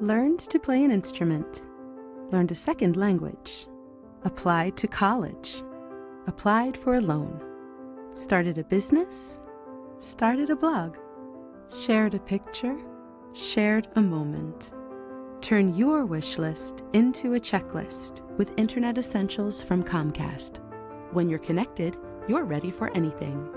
Learned to play an instrument. Learned a second language. Applied to college. Applied for a loan. Started a business. Started a blog. Shared a picture. Shared a moment. Turn your wish list into a checklist with Internet Essentials from Comcast. When you're connected, you're ready for anything.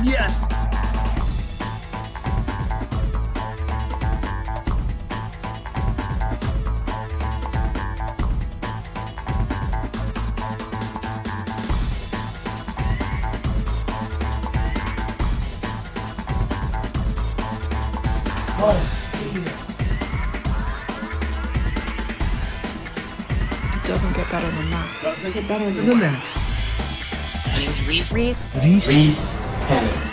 Yes! What a steal. It doesn't get better than that. Doesn't get better than that. My name's Reese. Reese Henning.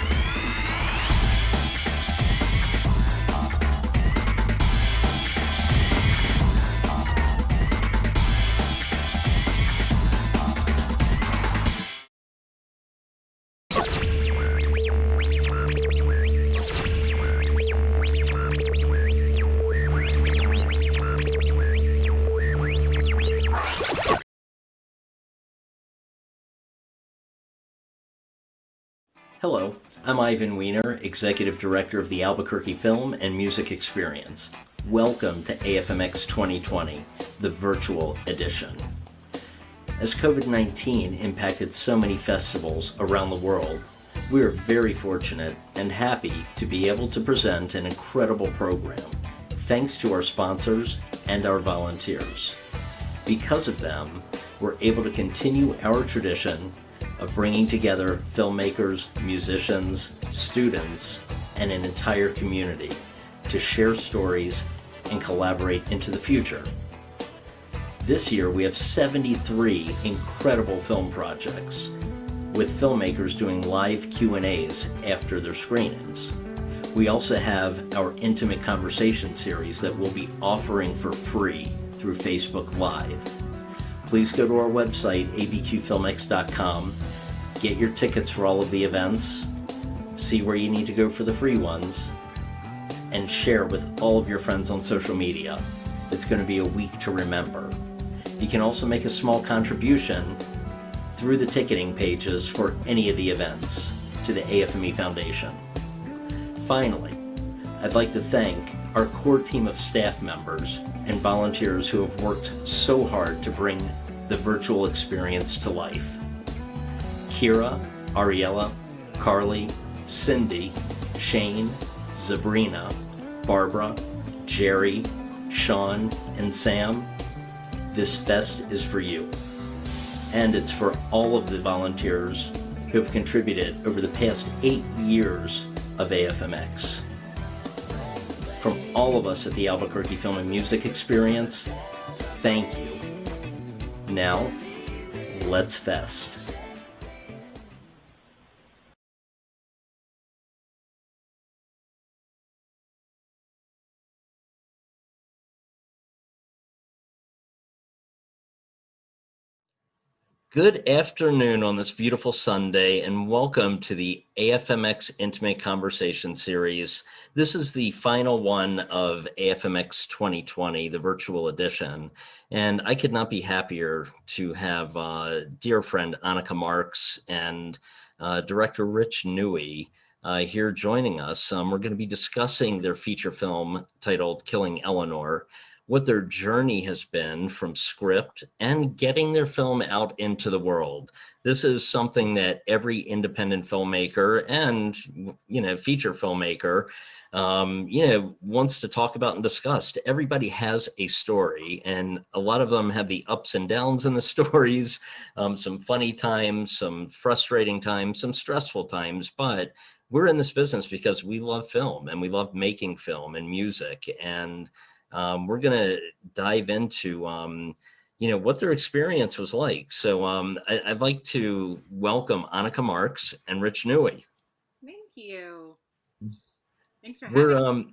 Hello, I'm Ivan Weiner, Executive Director of the Albuquerque Film and Music Experience. Welcome to AFMX 2020, the virtual edition. As COVID-19 impacted so many festivals around the world, we are very fortunate and happy to be able to present an incredible program, thanks to our sponsors and our volunteers. Because of them, we're able to continue our tradition of bringing together filmmakers, musicians, students, and an entire community to share stories and collaborate into the future. This year we have 73 incredible film projects, with filmmakers doing live Q&As after their screenings. We also have our intimate conversation series that we'll be offering for free through Facebook Live. Please go to our website, abqfilmx.com, get your tickets for all of the events, see where you need to go for the free ones, and share with all of your friends on social media. It's going to be a week to remember. You can also make a small contribution through the ticketing pages for any of the events to the AFME Foundation. Finally, I'd like to thank our core team of staff members and volunteers who have worked so hard to bring the virtual experience to life. Kira, Ariella, Carly, Cindy, Shane, Sabrina, Barbara, Jerry, Sean, and Sam, this fest is for you. And it's for all of the volunteers who have contributed over the past 8 years of AFMX. From all of us at the Albuquerque Film and Music Experience, thank you. Now, let's fest. Good afternoon on this beautiful Sunday, and welcome to the AFMX Intimate Conversation Series. This is the final one of AFMX 2020, the virtual edition, and I could not be happier to have dear friend Annika Marks and director Rich Newey here joining us. We're going to be discussing their feature film titled Killing Eleanor, what their journey has been from script and getting their film out into the world. This is something that every independent filmmaker and, feature filmmaker, wants to talk about and discuss. Everybody has a story, and a lot of them have the ups and downs in the stories, some funny times, some frustrating times, some stressful times, but we're in this business because we love film and we love making film and music, and we're going to dive into, what their experience was like. So I'd like to welcome Annika Marks and Rich Newey. Thank you. Thanks for having us.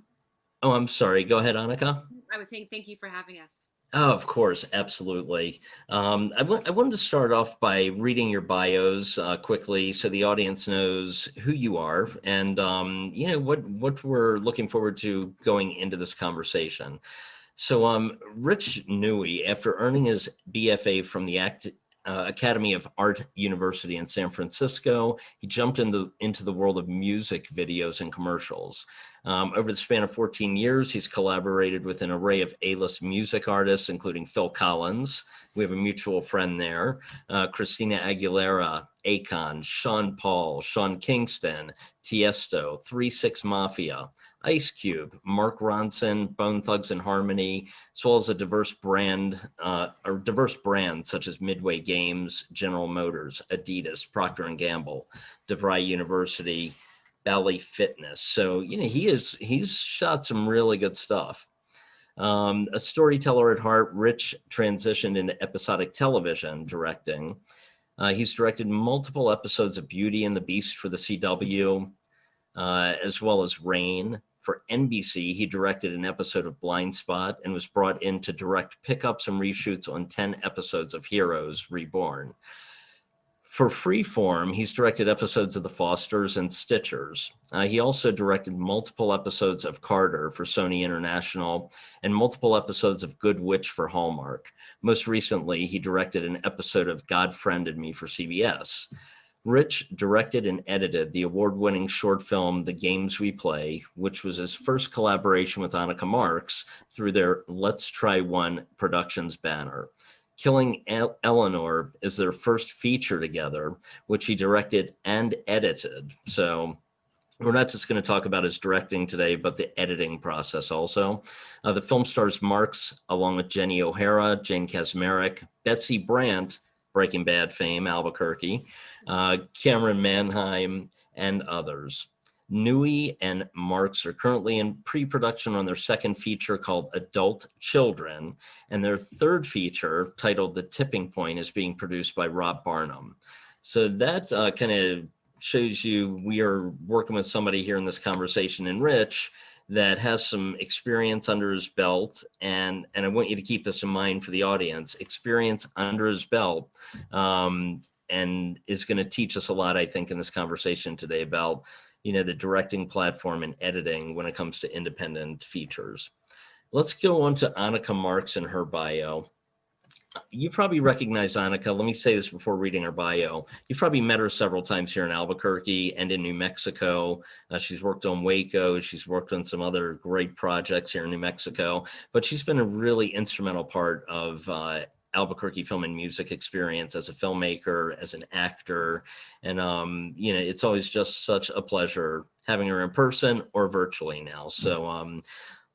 Oh, I'm sorry. Go ahead, Annika. I was saying thank you for having us. Oh, of course, absolutely. I wanted to start off by reading your bios quickly so the audience knows who you are and what we're looking forward to going into this conversation. So, Rich Newey, after earning his BFA from the Academy of Art University in San Francisco, he jumped into the world of music videos and commercials. Over the span of 14 years, he's collaborated with an array of A-list music artists, including Phil Collins. We have a mutual friend there, Christina Aguilera, Akon, Sean Paul, Sean Kingston, Tiesto, 3 6 Mafia, Ice Cube, Mark Ronson, Bone Thugs and Harmony, as well as a diverse brands such as Midway Games, General Motors, Adidas, Procter and Gamble, DeVry University, Bally Fitness. So he's shot some really good stuff. A storyteller at heart, Rich transitioned into episodic television directing. He's directed multiple episodes of Beauty and the Beast for the CW, as well as Rain. For NBC, he directed an episode of Blind Spot and was brought in to direct pickups and reshoots on 10 episodes of Heroes Reborn. For Freeform, he's directed episodes of The Fosters and Stitchers. He also directed multiple episodes of Carter for Sony International and multiple episodes of Good Witch for Hallmark. Most recently, he directed an episode of God Friended Me for CBS. Rich directed and edited the award-winning short film The Games We Play, which was his first collaboration with Annika Marks through their Let's Try One Productions banner. Killing Eleanor is their first feature together, which he directed and edited. So we're not just going to talk about his directing today, but the editing process also. The film stars Marks along with Jenny O'Hara, Jane Kasmerick, Betsy Brandt, Breaking Bad fame, Albuquerque, Cameron Manheim, and others. Newey and Marks are currently in pre-production on their second feature called Adult Children, and their third feature, titled The Tipping Point, is being produced by Rob Barnum. So that kind of shows you we are working with somebody here in this conversation, and Rich, that has some experience under his belt, and I want you to keep this in mind for the audience, experience under his belt, and is going to teach us a lot, I think, in this conversation today about the directing platform and editing when it comes to independent features. Let's go on to Annika Marks and her bio. You probably recognize Annika. Let me say this before reading her bio. You've probably met her several times here in Albuquerque and in New Mexico. She's worked on Waco. She's worked on some other great projects here in New Mexico, but she's been a really instrumental part of Albuquerque film and music experience as a filmmaker, as an actor. And, it's always just such a pleasure having her in person or virtually now. So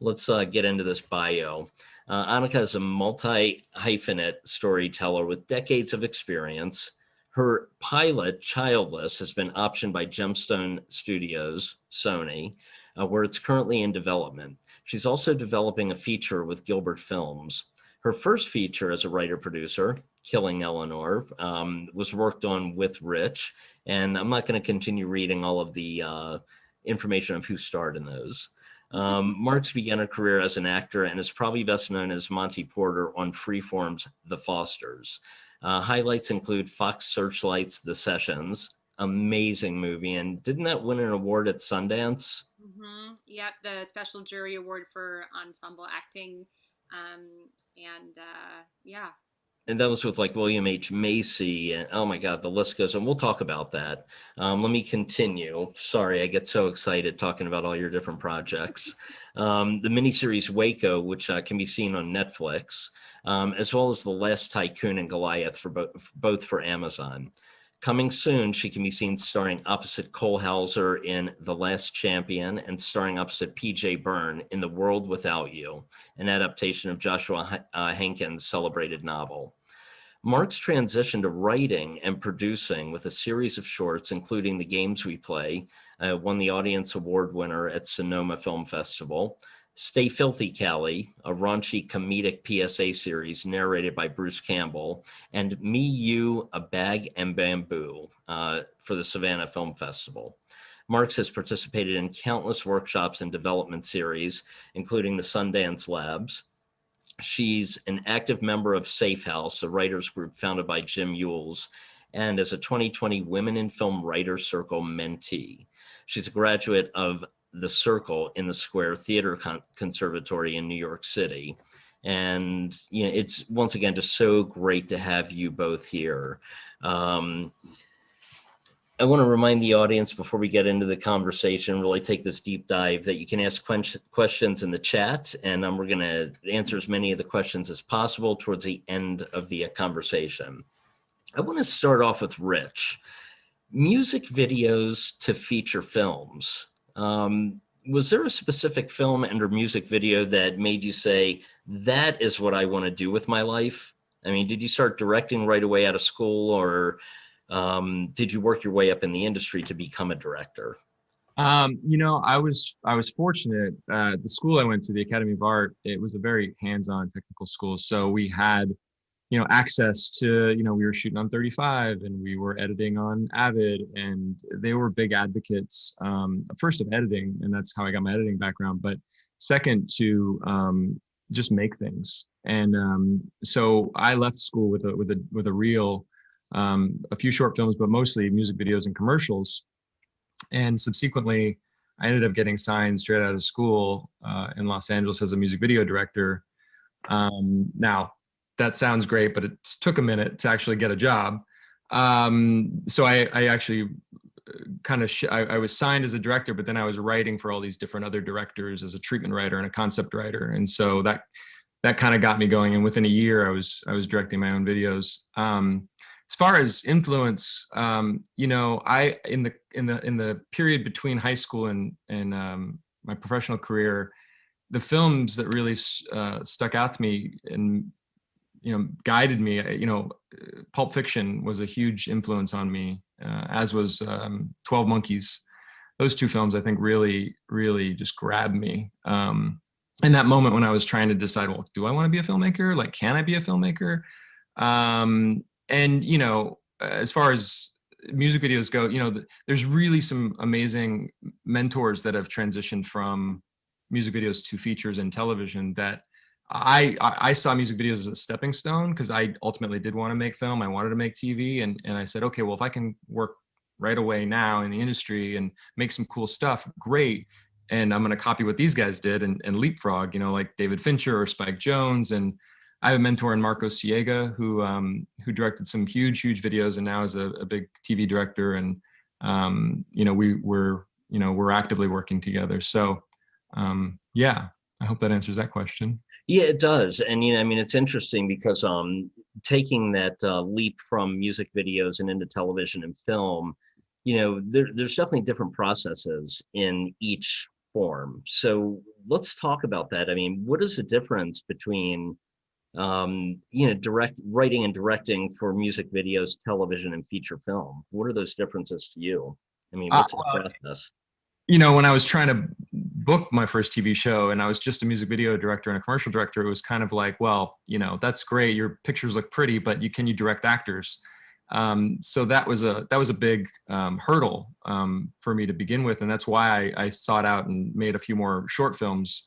let's get into this bio. Annika is a multi-hyphenate storyteller with decades of experience. Her pilot, Childless, has been optioned by Gemstone Studios, Sony, where it's currently in development. She's also developing a feature with Gilbert Films. Her first feature as a writer-producer, Killing Eleanor, was worked on with Rich, and I'm not going to continue reading all of the information of who starred in those. Marks began her career as an actor and is probably best known as Monty Porter on Freeform's The Fosters. Highlights include Fox Searchlight's The Sessions, amazing movie, and didn't that win an award at Sundance? Mm-hmm. Yep, the Special Jury Award for Ensemble Acting. Yeah. And that was with like William H. Macy, and oh my God, the list goes on. We'll talk about that. Let me continue. Sorry, I get so excited talking about all your different projects. The miniseries Waco, which can be seen on Netflix, as well as The Last Tycoon and Goliath for both for Amazon. Coming soon, she can be seen starring opposite Cole Hauser in The Last Champion and starring opposite P.J. Byrne in The World Without You, an adaptation of Joshua Hankins' celebrated novel. Marks transitioned to writing and producing with a series of shorts, including The Games We Play, won the Audience Award winner at Sonoma Film Festival, Stay Filthy, Callie, a raunchy comedic PSA series narrated by Bruce Campbell, and Me, You, A Bag and Bamboo for the Savannah Film Festival. Marks has participated in countless workshops and development series, including the Sundance Labs, She's an active member of Safe House, a writers group founded by Jim Yules, and as a 2020 Women in Film Writers Circle mentee. She's a graduate of the Circle in the Square Theater Conservatory in New York City. And it's once again just so great to have you both here. I want to remind the audience before we get into the conversation, really take this deep dive, that you can ask questions in the chat, and we're going to answer as many of the questions as possible towards the end of the conversation. I want to start off with Rich. Music videos to feature films. Was there a specific film and or music video that made you say, that is what I want to do with my life? I mean, did you start directing right away out of school, or did you work your way up in the industry to become a director? I was fortunate. The school I went to, the Academy of Art, it was a very hands-on technical school. So we had, access to, we were shooting on 35 and we were editing on Avid, and they were big advocates, first of editing, and that's how I got my editing background, but second to just make things. And so I left school with a reel, a few short films, but mostly music videos and commercials. And subsequently, I ended up getting signed straight out of school in Los Angeles as a music video director. Now, that sounds great, but it took a minute to actually get a job. So I actually I was signed as a director, but then I was writing for all these different other directors as a treatment writer and a concept writer. And so that kind of got me going. And within a year, I was directing my own videos. As far as influence, I in the period between high school and my professional career, the films that really stuck out to me and guided me. Pulp Fiction was a huge influence on me, as was 12 Monkeys. Those two films, I think, really, really just grabbed me. In that moment when I was trying to decide, well, do I want to be a filmmaker? Like, can I be a filmmaker? And, as far as music videos go, there's really some amazing mentors that have transitioned from music videos to features and television that I saw music videos as a stepping stone, because I ultimately did want to make film. I wanted to make TV. And I said, okay, well, if I can work right away now in the industry and make some cool stuff, great. And I'm going to copy what these guys did and leapfrog, like David Fincher or Spike Jonze. And I have a mentor in Marco Siega who directed some huge videos and now is a big TV director. And, we're actively working together. So, yeah, I hope that answers that question. Yeah, it does. And, it's interesting because taking that leap from music videos and into television and film, there's definitely different processes in each form. So let's talk about that. I mean, what is the difference between writing and directing for music videos, television, and feature film? What are those differences to you? I mean, what's the process? When I was trying to book my first TV show and I was just a music video director and a commercial director, it was kind of like, well, that's great. Your pictures look pretty, but can you direct actors? So that was a big hurdle for me to begin with. And that's why I sought out and made a few more short films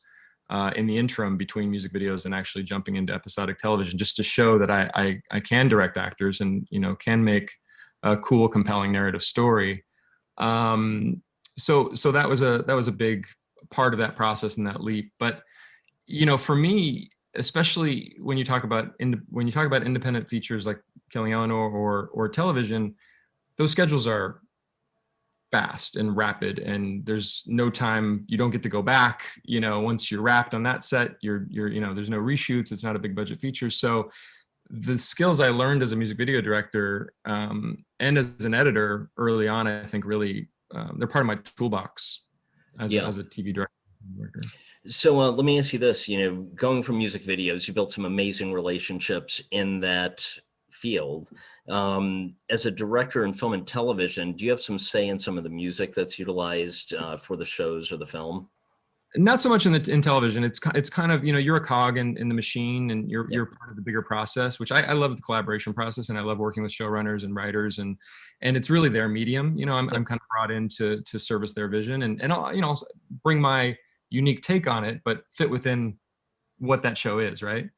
in the interim between music videos and actually jumping into episodic television, just to show that I can direct actors and, can make a cool, compelling narrative story. So that was a big part of that process and that leap. But, for me, especially when you talk about independent features like Killing Eleanor or television, those schedules are fast and rapid, and there's no time. You don't get to go back. Once you're wrapped on that set, you're there's no reshoots. It's not a big budget feature. So the skills I learned as a music video director and as an editor early on, I think really they're part of my toolbox as a TV director. So let me ask you this, going from music videos, you built some amazing relationships in that field. As a director in film and television, do you have some say in some of the music that's utilized for the shows or the film? Not so much in television. It's kind of, you're a cog in the machine, and you're part of the bigger process, which I love the collaboration process, and I love working with showrunners and writers, and it's really their medium. I'm kind of brought in to service their vision and I'll, bring my unique take on it, but fit within what that show is, right?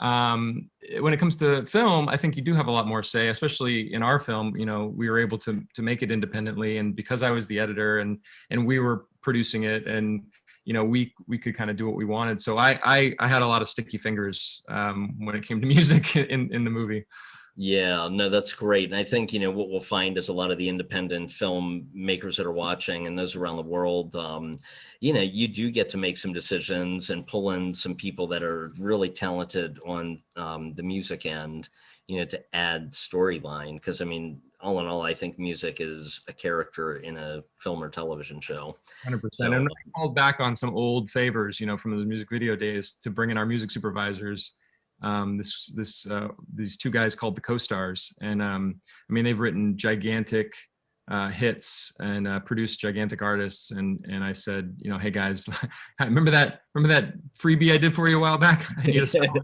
When it comes to film, I think you do have a lot more say, especially in our film. You know, we were able to make it independently, and because I was the editor and we were producing it, and you know, we could kind of do what we wanted. So I had a lot of sticky fingers when it came to music in the movie. Yeah, no, that's great. And I think, what we'll find is a lot of the independent filmmakers that are watching and those around the world, you do get to make some decisions and pull in some people that are really talented on the music end, to add storyline. Because, I mean, all in all, I think music is a character in a film or television show. 100%. So, And I called back on some old favors, from those music video days to bring in our music supervisors. These two guys called the Co-Stars, and I mean, they've written gigantic hits and produced gigantic artists. And I said, hey guys, remember that freebie I did for you a while back? I need a song.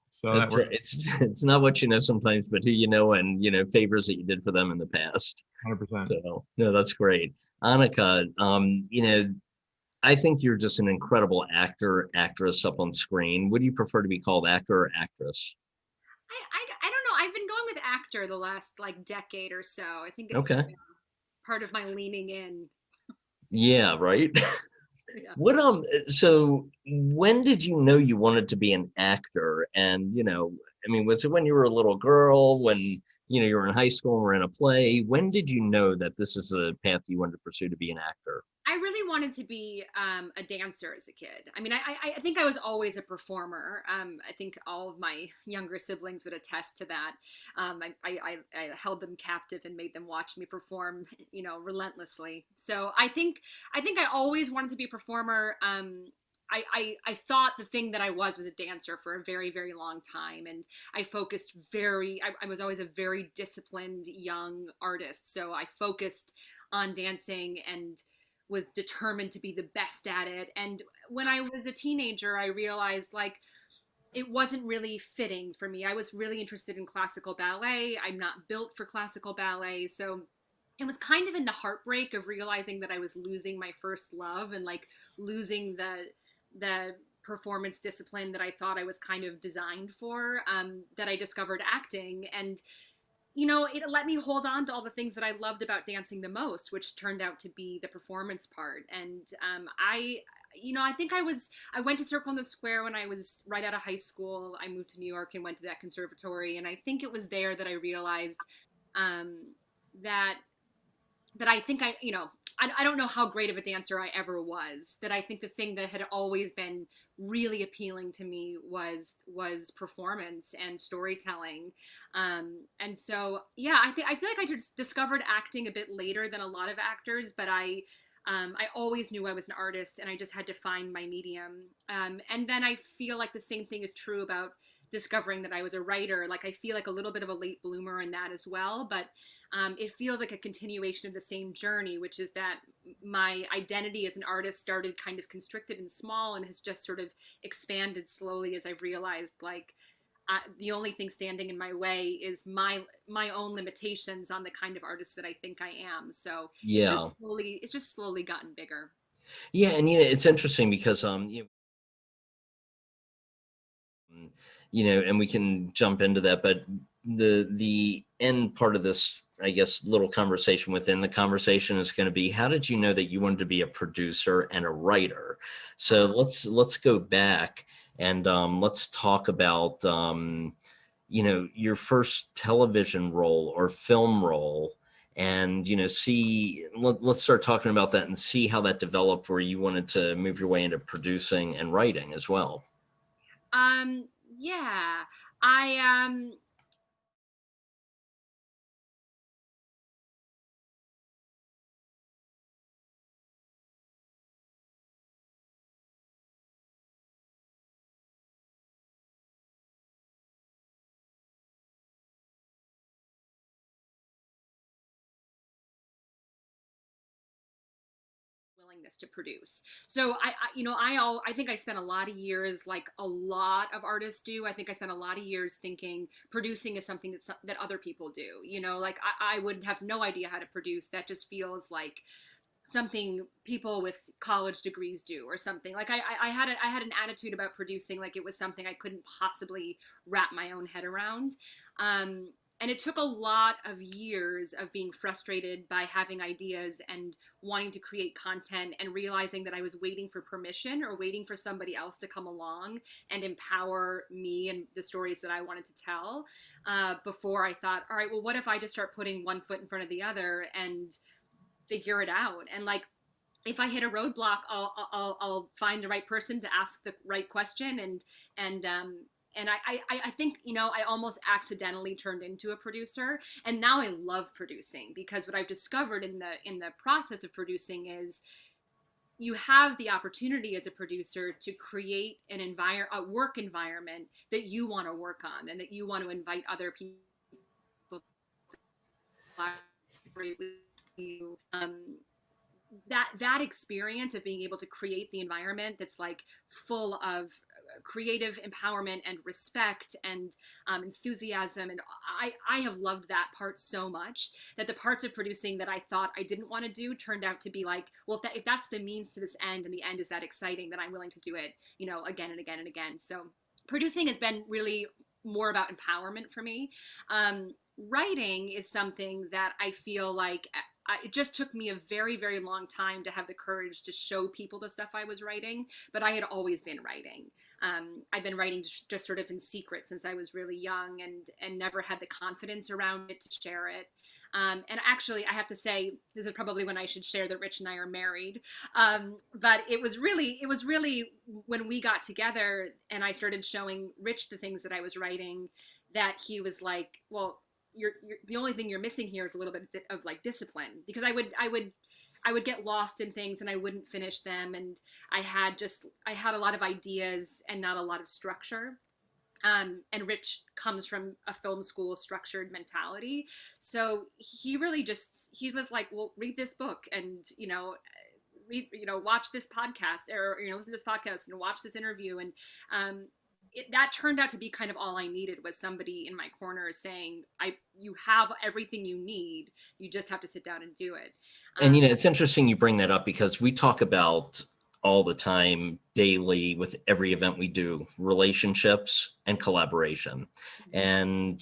So that worked. It's not what you know sometimes, but who you know, and favors that you did for them in the past. 100%. So no, that's great. Annika, I think you're just an incredible actor, actress up on screen. Would you prefer to be called actor or actress? I don't know. I've been going with actor the last like decade or so. I think it's, Okay. It's part of my leaning in. Yeah, right. Yeah. So when did you know you wanted to be an actor? And I mean, was it when you were a little girl, when you were in high school and were in a play? When did you know that this is a path you wanted to pursue to be an actor? I really wanted to be a dancer as a kid. I mean, I think I was always a performer. I think all of my younger siblings would attest to that. I held them captive and made them watch me perform, relentlessly. So I think I always wanted to be a performer. I thought the thing that I was a dancer for a very, very long time. And I focused I was always a very disciplined young artist. So I focused on dancing and was determined to be the best at it. And when I was a teenager, I realized like it wasn't really fitting for me. I was really interested in classical ballet. I'm not built for classical ballet. So it was kind of in the heartbreak of realizing that I was losing my first love and like losing the performance discipline that I thought I was kind of designed for, that I discovered acting. And it let me hold on to all the things that I loved about dancing the most, which turned out to be the performance part. And I think I went to Circle in the Square when I was right out of high school. I moved to New York and went to that conservatory. And I think it was there that I realized that I think I don't know how great of a dancer I ever was, that I think the thing that had always been really appealing to me was performance and storytelling. And so, yeah, I feel like I just discovered acting a bit later than a lot of actors, but I always knew I was an artist and I just had to find my medium. And then I feel like the same thing is true about discovering that I was a writer. Like I feel like a little bit of a late bloomer in that as well, but it feels like a continuation of the same journey, which is that my identity as an artist started kind of constricted and small and has just sort of expanded slowly as I've realized like the only thing standing in my way is my own limitations on the kind of artist that I think I am. So Yeah. it's just slowly gotten bigger. Yeah, and it's interesting because and we can jump into that, but the end part of this, I guess, little conversation within the conversation is going to be, how did you know that you wanted to be a producer and a writer? So let's go back and let's talk about your first television role or film role, and let's start talking about that and see how that developed, where you wanted to move your way into producing and writing as well. Yeah, I willingness to produce. So I think I spent a lot of years, like a lot of artists do. I think I spent a lot of years thinking producing is something that other people do. Like I would have no idea how to produce. That just feels like something people with college degrees do, or something. Like I had an attitude about producing like it was something I couldn't possibly wrap my own head around. And it took a lot of years of being frustrated by having ideas and wanting to create content and realizing that I was waiting for permission or waiting for somebody else to come along and empower me and the stories that I wanted to tell, before I thought, all right, well, what if I just start putting one foot in front of the other and figure it out? And like, if I hit a roadblock, I'll find the right person to ask the right question. And I think, you know, I almost accidentally turned into a producer, and now I love producing, because what I've discovered in the process of producing is you have the opportunity as a producer to create a work environment that you want to work on and that you want to invite other people to collaborate with you. That experience of being able to create the environment that's like full of creative empowerment and respect and enthusiasm, and I have loved that part so much that the parts of producing that I thought I didn't want to do turned out to be like, well, if that's the means to this end and the end is that exciting, then I'm willing to do it, you know, again and again and again. So producing has been really more about empowerment for me. Writing is something that I feel like it just took me a very, very long time to have the courage to show people the stuff I was writing, but I had always been writing. I've been writing just sort of in secret since I was really young, and never had the confidence around it to share it. And actually, I have to say, this is probably when I should share that Rich and I are married. But it was really when we got together and I started showing Rich the things that I was writing, that he was like, well, you're the only thing you're missing here is a little bit of like discipline, because I would get lost in things and I wouldn't finish them, and I had a lot of ideas and not a lot of structure. And Rich comes from a film school structured mentality, so he was like, well, read this book, and watch this podcast, or listen to this podcast and watch this interview, and that turned out to be kind of all I needed, was somebody in my corner saying, you have everything you need, you just have to sit down and do it. And it's interesting you bring that up, because we talk about all the time, daily, with every event we do, relationships and collaboration. And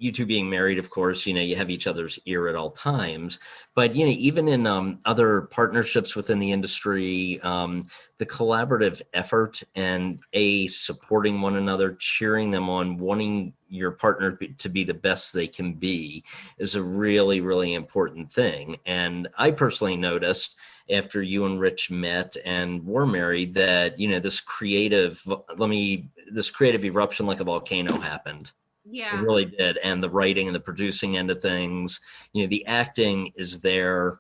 you two being married, of course, you have each other's ear at all times. But, even in other partnerships within the industry, the collaborative effort and supporting one another, cheering them on, wanting your partner to be the best they can be is a really, really important thing. And I personally noticed after you and Rich met and were married that, this creative eruption like a volcano happened. Yeah. It really did. And the writing and the producing end of things, the acting is there.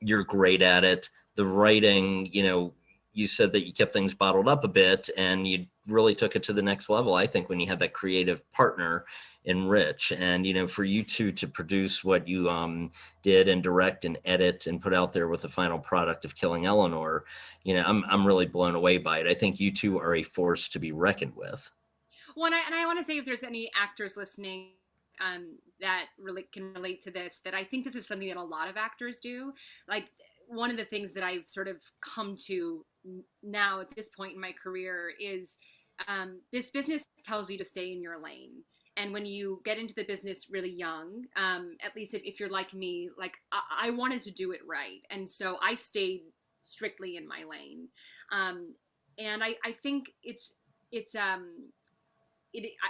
You're great at it. The writing, you said that you kept things bottled up a bit, and you really took it to the next level, I think, when you had that creative partner in Rich. And, for you two to produce what you did and direct and edit and put out there with the final product of Killing Eleanor, I'm really blown away by it. I think you two are a force to be reckoned with. Well, and I want to say, if there's any actors listening that really can relate to this, that I think this is something that a lot of actors do. Like, one of the things that I've sort of come to now at this point in my career is this business tells you to stay in your lane. And when you get into the business really young, at least if you're like me, like I wanted to do it right. And so I stayed strictly in my lane. And I think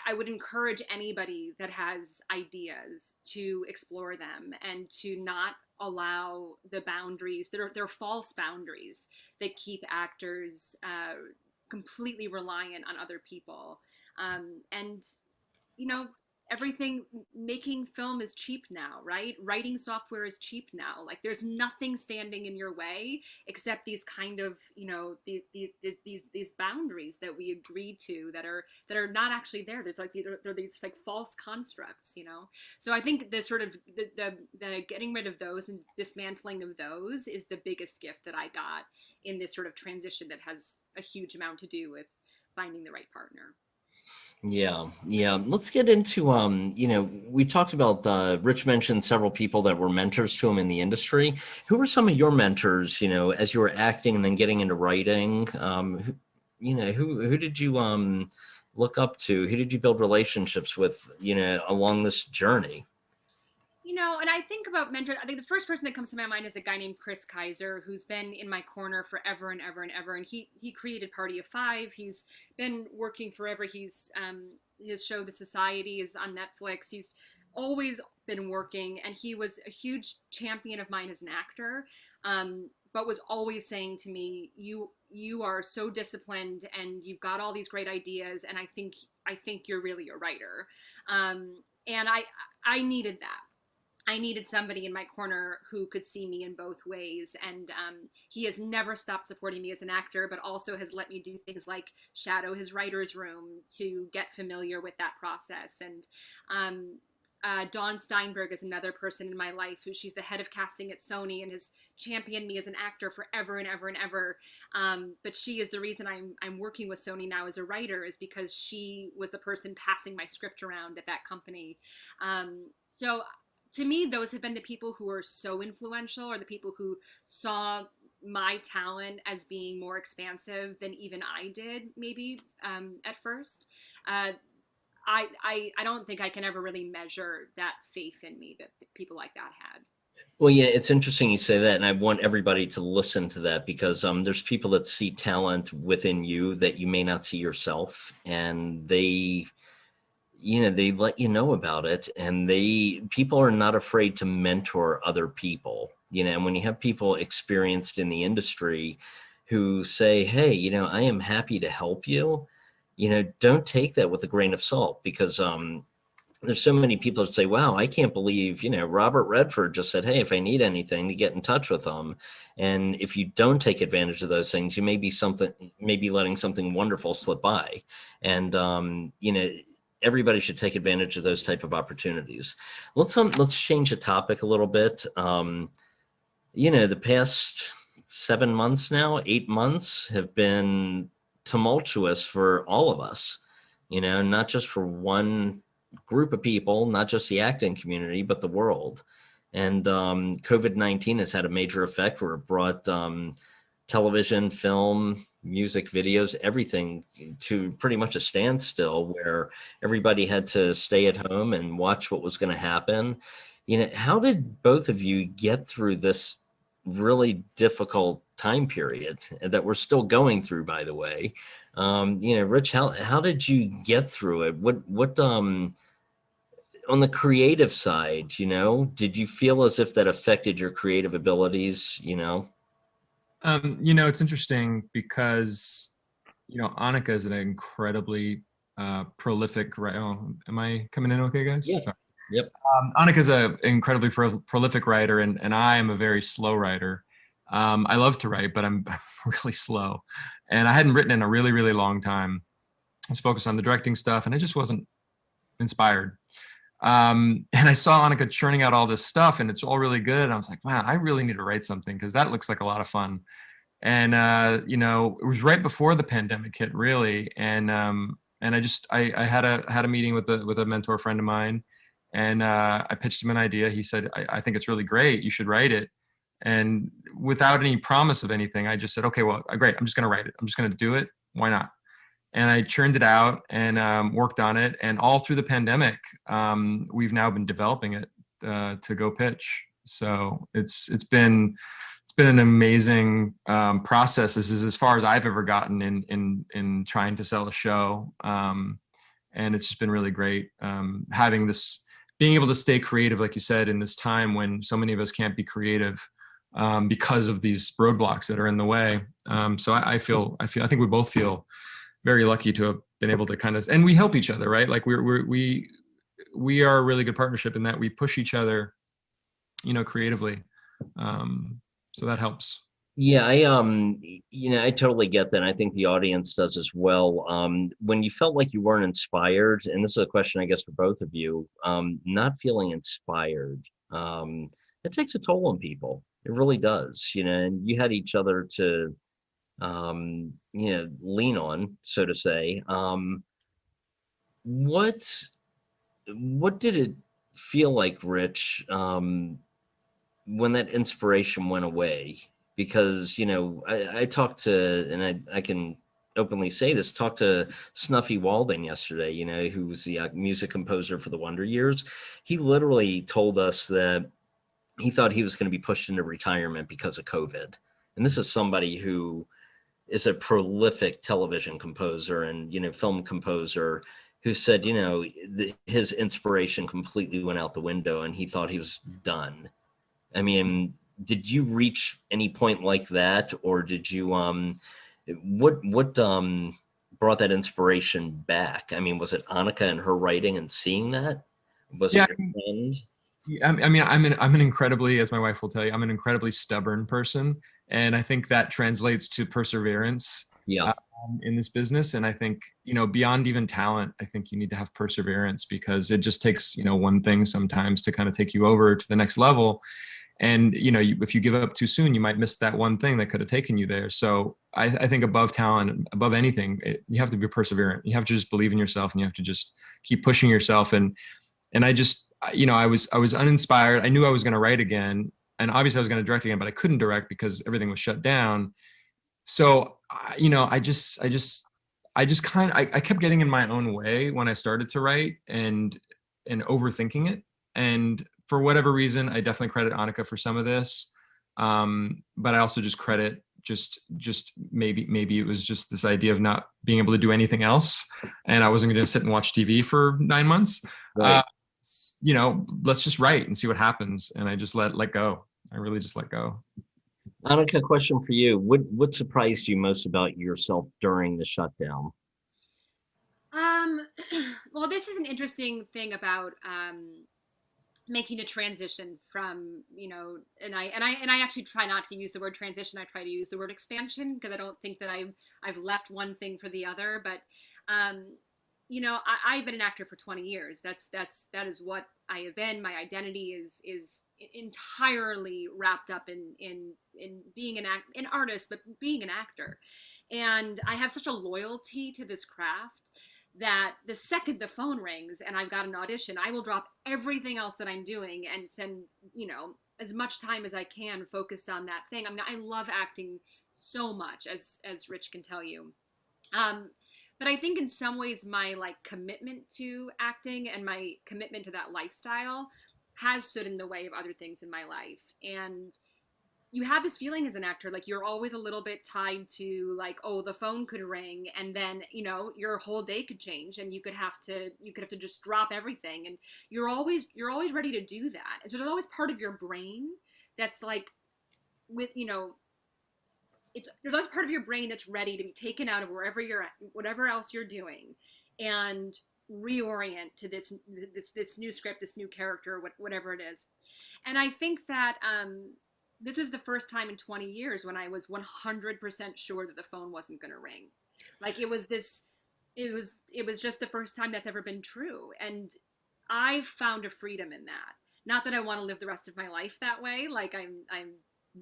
I would encourage anybody that has ideas to explore them, and to not allow the boundaries that are false boundaries that keep actors completely reliant on other people. And making film is cheap now, right? Writing software is cheap now. Like, there's nothing standing in your way except these kind of, these boundaries that we agreed to that are not actually there. There's like, they're these like false constructs, So I think the sort of the getting rid of those and dismantling of those is the biggest gift that I got in this sort of transition that has a huge amount to do with finding the right partner. Yeah. Let's get into we talked about Rich mentioned several people that were mentors to him in the industry. Who were some of your mentors, as you were acting and then getting into writing? Who did you look up to? Who did you build relationships with, along this journey? And I think about mentors. I think the first person that comes to my mind is a guy named Chris Kaiser, who's been in my corner forever and ever and ever. And he created Party of Five. He's been working forever. He's his show The Society is on Netflix. He's always been working, and he was a huge champion of mine as an actor. But was always saying to me, "You are so disciplined, and you've got all these great ideas, and I think you're really a writer." And I needed that. I needed somebody in my corner who could see me in both ways. And he has never stopped supporting me as an actor, but also has let me do things like shadow his writer's room to get familiar with that process. And Dawn Steinberg is another person in my life she's the head of casting at Sony and has championed me as an actor forever and ever and ever. But she is the reason I'm working with Sony now as a writer, is because she was the person passing my script around at that company. So to me, those have been the people who are so influential, or the people who saw my talent as being more expansive than even I did, maybe at first. I don't think I can ever really measure that faith in me that people like that had. Well, yeah, it's interesting you say that, and I want everybody to listen to that, because there's people that see talent within you that you may not see yourself, and they let you know about it, and people are not afraid to mentor other people, and when you have people experienced in the industry who say, hey, I am happy to help you, don't take that with a grain of salt, because there's so many people that say, wow, I can't believe, Robert Redford just said, hey, if I need anything, to get in touch with them. And if you don't take advantage of those things, you may be letting something wonderful slip by. And, everybody should take advantage of those type of opportunities. Let's change the topic a little bit. The past 7 months now, 8 months have been tumultuous for all of us, not just for one group of people, not just the acting community, but the world. And COVID-19 has had a major effect where it brought television, film, music videos, everything to pretty much a standstill, where everybody had to stay at home and watch what was going to happen. How did both of you get through this really difficult time period that we're still going through, by the way? Rich, how did you get through it? What on the creative side, did you feel as if that affected your creative abilities, It's interesting because, Annika is an incredibly prolific writer. Oh, am I coming in okay, guys? Yeah. Yep. Annika is an incredibly prolific writer, and I am a very slow writer. I love to write, but I'm really slow. And I hadn't written in a really, really long time. I was focused on the directing stuff, and I just wasn't inspired. And I saw Annika churning out all this stuff, and it's all really good. And I was like, wow, I really need to write something, because that looks like a lot of fun. And it was right before the pandemic hit, really. And I had a meeting with a mentor friend of mine, and I pitched him an idea. He said, I think it's really great. You should write it. And without any promise of anything, I just said, okay, well, great. I'm just going to write it. I'm just going to do it. Why not? And I churned it out and worked on it. And all through the pandemic, we've now been developing it to go pitch. So it's been an amazing process. This is as far as I've ever gotten in trying to sell a show, and it's just been really great being able to stay creative, like you said, in this time when so many of us can't be creative because of these roadblocks that are in the way. So I think we both feel very lucky to have been able to and we help each other, right? Like we are a really good partnership in that we push each other, creatively. So that helps. Yeah, I totally get that. I think the audience does as well. When you felt like you weren't inspired, and this is a question, I guess, for both of you, not feeling inspired, it takes a toll on people. It really does, and you had each other to, lean on, so to say. what did it feel like, Rich, when that inspiration went away? Because, I talked to, and I can openly say this, talked to Snuffy Walden yesterday, who was the music composer for the Wonder Years. He literally told us that he thought he was going to be pushed into retirement because of COVID. And this is somebody who is a prolific television composer and, film composer, who said, his inspiration completely went out the window and he thought he was done. I mean, did you reach any point like that, or did you what brought that inspiration back? I mean, was it Annika and her writing and seeing that? Was Yeah, it your friend? I mean, I'm an incredibly, as my wife will tell you, I'm an incredibly stubborn person, and I think that translates to perseverance. Yeah. In this business. And I think, beyond even talent, I think you need to have perseverance, because it just takes, one thing sometimes to kind of take you over to the next level. And, if you give up too soon, you might miss that one thing that could have taken you there. So I think above talent, above anything, you have to be perseverant. You have to just believe in yourself, and you have to just keep pushing yourself. And I just, I was uninspired. I knew I was going to write again. And obviously I was going to direct again, but I couldn't direct because everything was shut down. So, I kept getting in my own way when I started to write, and overthinking it. And for whatever reason, I definitely credit Annika for some of this. But I also just credit just maybe it was just this idea of not being able to do anything else. And I wasn't going to sit and watch TV for 9 months. Right. Let's just write and see what happens. And I just let go. I really just let go. Annika, question for you. What surprised you most about yourself during the shutdown? Well, this is an interesting thing about making a transition from, and I actually try not to use the word transition. I try to use the word expansion, because I don't think that I've left one thing for the other. But I've been an actor for 20 years. That is what I have been. My identity is entirely wrapped up in being an artist, but being an actor. And I have such a loyalty to this craft that the second the phone rings and I've got an audition, I will drop everything else that I'm doing and spend, as much time as I can focused on that thing. I love acting so much, as Rich can tell you. But I think in some ways my commitment to acting and my commitment to that lifestyle has stood in the way of other things in my life. And you have this feeling as an actor, you're always a little bit tied to oh, the phone could ring, and then, your whole day could change, and you could have to just drop everything. And you're always ready to do that. And so there's always part of your brain that's with, there's always part of your brain that's ready to be taken out of wherever you're at, whatever else you're doing, and reorient to this new script, this new character, whatever it is. And I think that this was the first time in 20 years when I was 100% sure that the phone wasn't going to ring. It was just the first time that's ever been true. And I found a freedom in that. Not that I want to live the rest of my life that way. I'm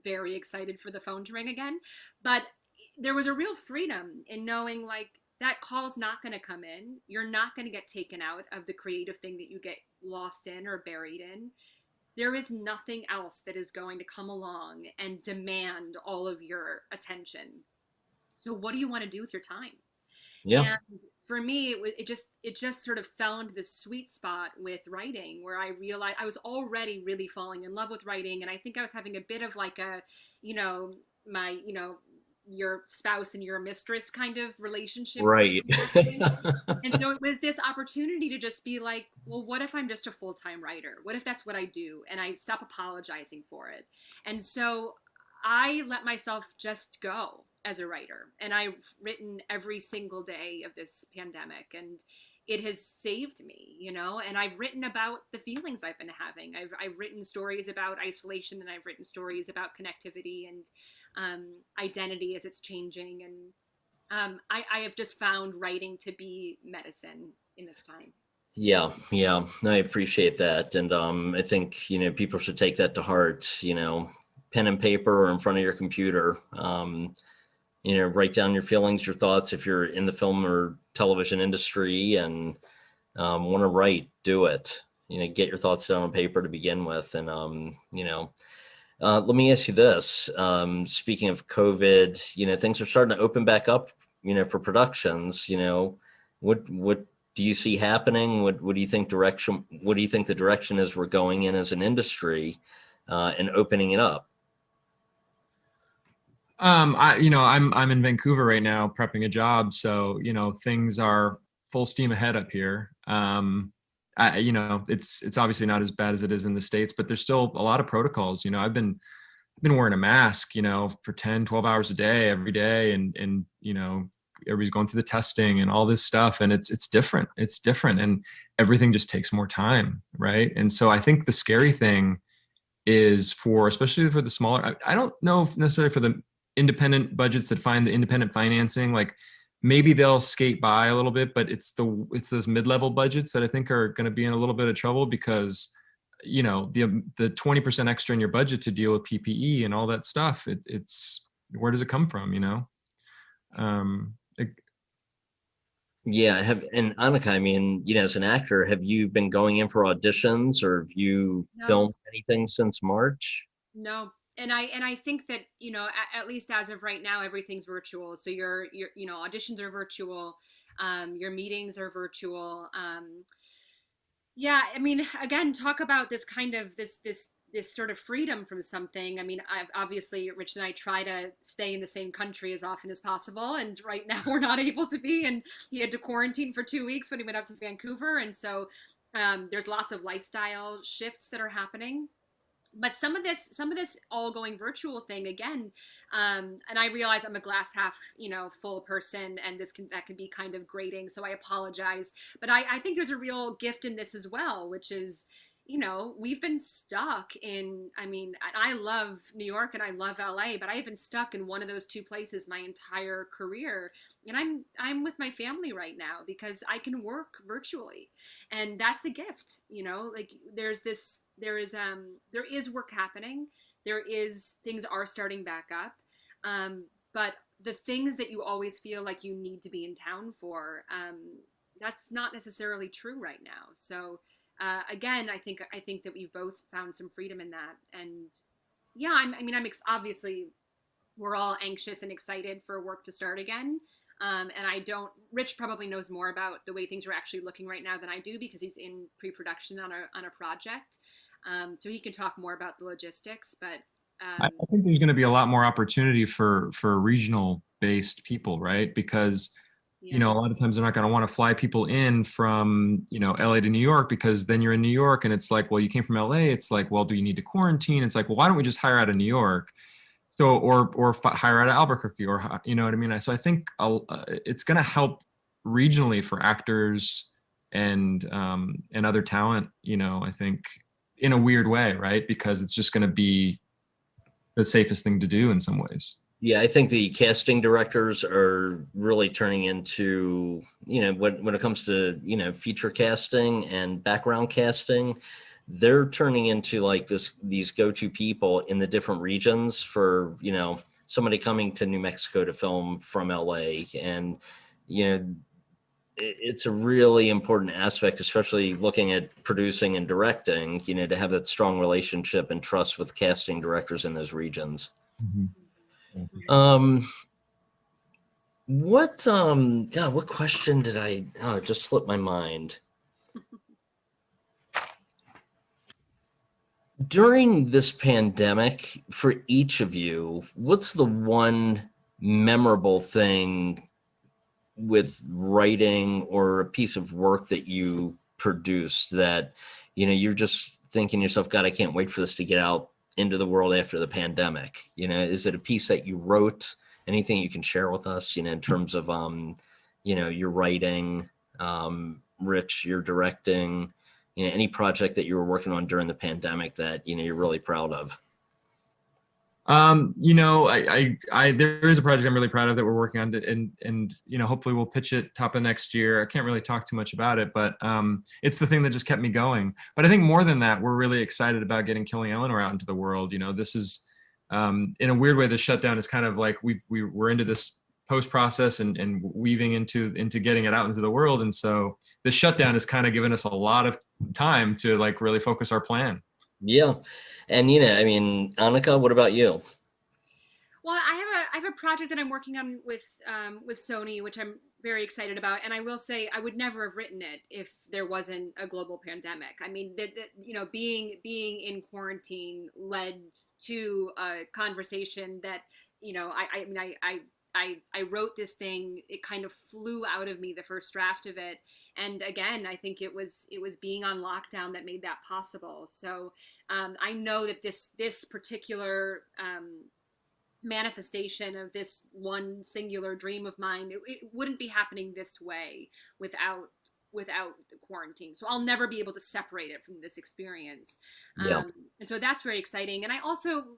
very excited for the phone to ring again, but there was a real freedom in knowing that call's not going to come in. You're not going to get taken out of the creative thing that you get lost in or buried in. There is nothing else that is going to come along and demand all of your attention. So what do you want to do with your time? Yeah. And for me, it just sort of fell into this sweet spot with writing, where I realized I was already really falling in love with writing. And I think I was having a bit of your spouse and your mistress kind of relationship. Right. And so it was this opportunity to just be well, what if I'm just a full-time writer? What if that's what I do? And I stop apologizing for it. And so I let myself just go as a writer. And I've written every single day of this pandemic, and it has saved me, and I've written about the feelings I've been having. I've written stories about isolation, and I've written stories about connectivity and identity as it's changing. And I have just found writing to be medicine in this time. Yeah, I appreciate that. And I think, people should take that to heart, pen and paper or in front of your computer. Write down your feelings, your thoughts if you're in the film or television industry, and want to write, do it. Get your thoughts down on paper to begin with. And, let me ask you this. Speaking of COVID, things are starting to open back up, for productions. What do you see happening? What do you think what do you think the direction is we're going in as an industry, and opening it up? I'm in Vancouver right now prepping a job, so things are full steam ahead up here. It's obviously not as bad as it is in the States, but there's still a lot of protocols. I've been wearing a mask, for 10, 12 hours a day, every day. And everybody's going through the testing and all this stuff. And it's different. It's different. And everything just takes more time. Right. And so I think the scary thing is especially for the smaller, I don't know if necessarily for the independent budgets that find the independent financing, like maybe they'll skate by a little bit, but it's those mid-level budgets that I think are going to be in a little bit of trouble, because the 20% extra in your budget to deal with PPE and all that stuff, it's where does it come from? Yeah, and Annika, I mean, as an actor, have you been going in for auditions, or have you filmed anything since March? No. And I think that, at least as of right now, everything's virtual. So your auditions are virtual. Your meetings are virtual. Yeah, I mean, again, talk about this kind of this sort of freedom from something. I mean, obviously Rich and I try to stay in the same country as often as possible, and right now we're not able to be. And he had to quarantine for 2 weeks when he went up to Vancouver, and so there's lots of lifestyle shifts that are happening. But some of this all going virtual thing again, and I realize I'm a glass half, full person, and that can be kind of grating. So I apologize, but I think there's a real gift in this as well, which is, we've been stuck in. I mean, I love New York and I love LA, but I've been stuck in one of those two places my entire career, and I'm with my family right now because I can work virtually, and that's a gift. Like there is work happening. Things are starting back up. But the things that you always feel like you need to be in town for, that's not necessarily true right now. So, again, I think that we've both found some freedom in that. And yeah, obviously we're all anxious and excited for work to start again. And Rich probably knows more about the way things are actually looking right now than I do, because he's in pre-production on a project. So he can talk more about the logistics, but I think there's going to be a lot more opportunity for regional based people, right? Because a lot of times they're not going to want to fly people in from LA to New York, because then you're in New York and it's like, well, you came from LA. It's like, well, do you need to quarantine? It's like, well, why don't we just hire out of New York? So or hire out of Albuquerque, or you know what I mean? So I think it's going to help regionally for actors and other talent. I think in a weird way, right? Because it's just going to be the safest thing to do in some ways. Yeah, I think the casting directors are really turning into, when it comes to, feature casting and background casting, they're turning into like these go-to people in the different regions for, somebody coming to New Mexico to film from LA. And, it's a really important aspect, especially looking at producing and directing, to have that strong relationship and trust with casting directors in those regions. Mm-hmm. What question did it just slipped my mind. During this pandemic, for each of you, what's the one memorable thing with writing or a piece of work that you produced that, you're just thinking to yourself, God, I can't wait for this to get out into the world after the pandemic? Is it a piece that you wrote? Anything you can share with us, in terms of, your writing, Rich, your directing, any project that you were working on during the pandemic that, you're really proud of? There is a project I'm really proud of that we're working on, and hopefully we'll pitch it top of next year. I can't really talk too much about it, but it's the thing that just kept me going. But I think more than that, we're really excited about getting Killing Eleanor out into the world. This is, in a weird way, the shutdown is kind of like we're into this post process and weaving into getting it out into the world. And so the shutdown has kind of given us a lot of time to like really focus our plan. Yeah. And, I mean, Annika, what about you? Well, I have a project that I'm working on with Sony, which I'm very excited about. And I will say I would never have written it if there wasn't a global pandemic. I mean, being in quarantine led to a conversation that, I wrote this thing. It kind of flew out of me, the first draft of it. And again, I think it was being on lockdown that made that possible. So I know that this particular manifestation of this one singular dream of mine, it wouldn't be happening this way without the quarantine. So I'll never be able to separate it from this experience. Yeah. And so that's very exciting. And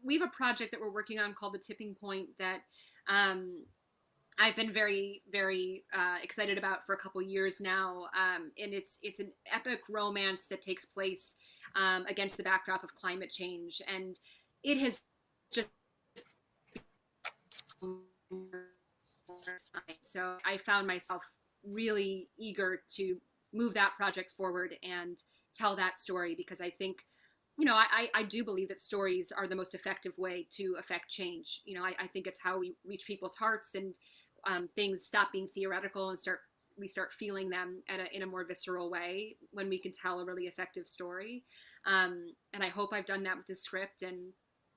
we have a project that we're working on called The Tipping Point that I've been very, very excited about for a couple years now. And it's an epic romance that takes place against the backdrop of climate change. And it has just so I found myself really eager to move that project forward and tell that story, because I think, I do believe that stories are the most effective way to affect change. I think it's how we reach people's hearts, and things stop being theoretical and we start feeling them in a more visceral way when we can tell a really effective story. And I hope I've done that with this script, and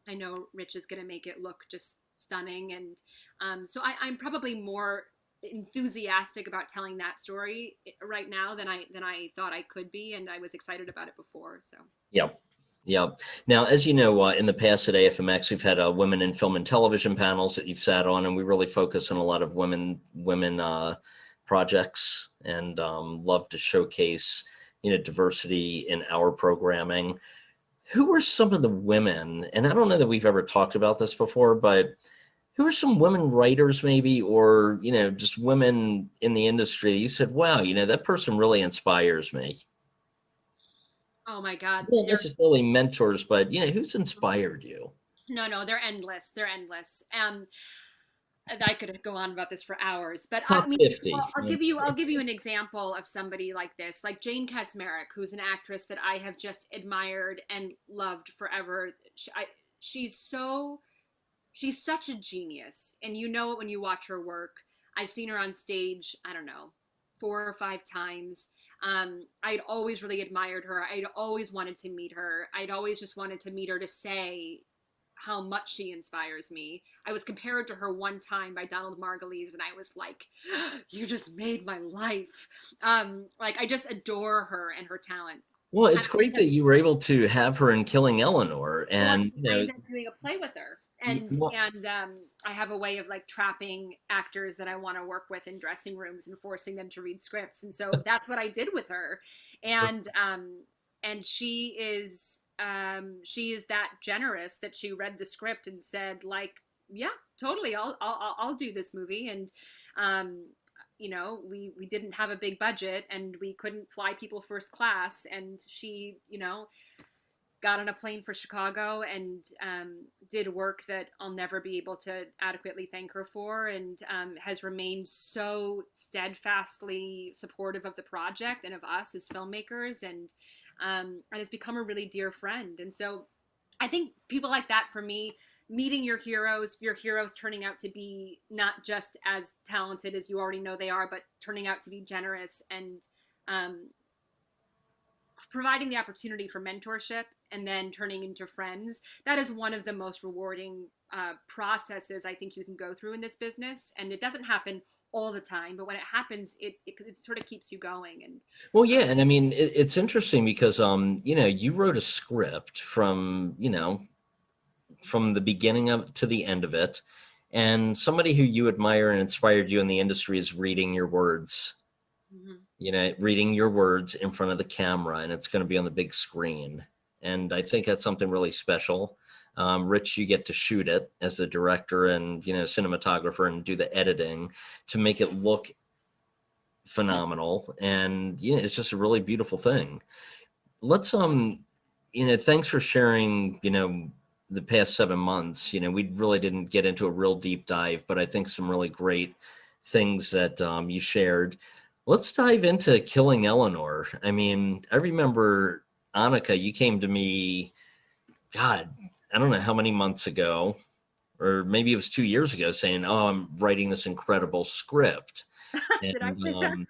I know Rich is going to make it look just stunning. And so I'm probably more enthusiastic about telling that story right now than I thought I could be, and I was excited about it before. So Yeah. Yeah. Now, as you know, in the past at AFMX, we've had women in film and television panels that you've sat on, and we really focus on a lot of women projects, and love to showcase, diversity in our programming. Who are some of the women, and I don't know that we've ever talked about this before, but who are some women writers maybe, or, just women in the industry that you said, wow, that person really inspires me? Oh my God. Not necessarily mentors, but, who's inspired you? No, they're endless. They're endless. I could go on about this for hours, but Top 50. I'll give you an example of somebody like this, like Jane Kasmerick, who's an actress that I have just admired and loved forever. She's such a genius, and you know it when you watch her work. I've seen her on stage, I don't know, 4 or 5 times. I'd always really admired her. I'd always wanted to meet her. I'd always just wanted to meet her to say how much she inspires me. I was compared to her one time by Donald Margulies, and I was like, you just made my life. I just adore her and her talent. Well, it's great that you were able to have her in Killing Eleanor, and I ended up doing a play with her. And I have a way of trapping actors that I want to work with in dressing rooms and forcing them to read scripts. And so that's what I did with her. And she is that generous that she read the script and said, yeah, totally, I'll do this movie. And we didn't have a big budget, and we couldn't fly people first class, and she got on a plane for Chicago and did work that I'll never be able to adequately thank her for, and has remained so steadfastly supportive of the project and of us as filmmakers, and has become a really dear friend. And so I think people like that, for me, meeting your heroes turning out to be not just as talented as you already know they are, but turning out to be generous, and providing the opportunity for mentorship and then turning into friends. That is one of the most rewarding processes I think you can go through in this business. And it doesn't happen all the time, but when it happens, it sort of keeps you going. And well, yeah. And I mean, it's interesting because, you wrote a script from the beginning of to the end of it. And somebody who you admire and inspired you in the industry is reading your words. Mm-hmm. Reading your words in front of the camera, and it's going to be on the big screen. And I think that's something really special. Rich, you get to shoot it as a director and, cinematographer, and do the editing to make it look phenomenal. And, it's just a really beautiful thing. Let's, thanks for sharing, the past 7 months. We really didn't get into a real deep dive, but I think some really great things that you shared. Let's dive into Killing Eleanor. I mean, I remember, Annika, you came to me, God, I don't know how many months ago, or maybe it was 2 years ago, saying, "Oh, I'm writing this incredible script." Did I And say that?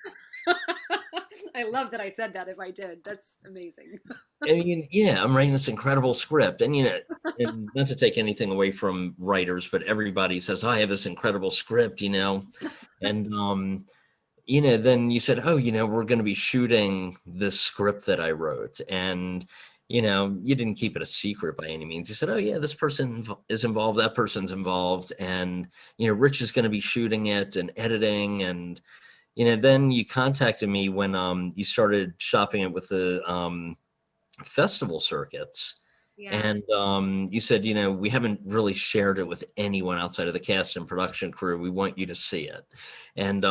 I love that I said that if I did. That's amazing. I mean, yeah, I'm writing this incredible script. And, and not to take anything away from writers, but everybody says, "Oh, I have this incredible script," and, then you said, "Oh, we're going to be shooting this script that I wrote." And, you didn't keep it a secret by any means. You said, "Oh yeah, this person is involved. That person's involved. And, Rich is going to be shooting it and editing." And, then you contacted me when you started shopping it with the festival circuits. Yeah. And you said, "We haven't really shared it with anyone outside of the cast and production crew. We want you to see it." And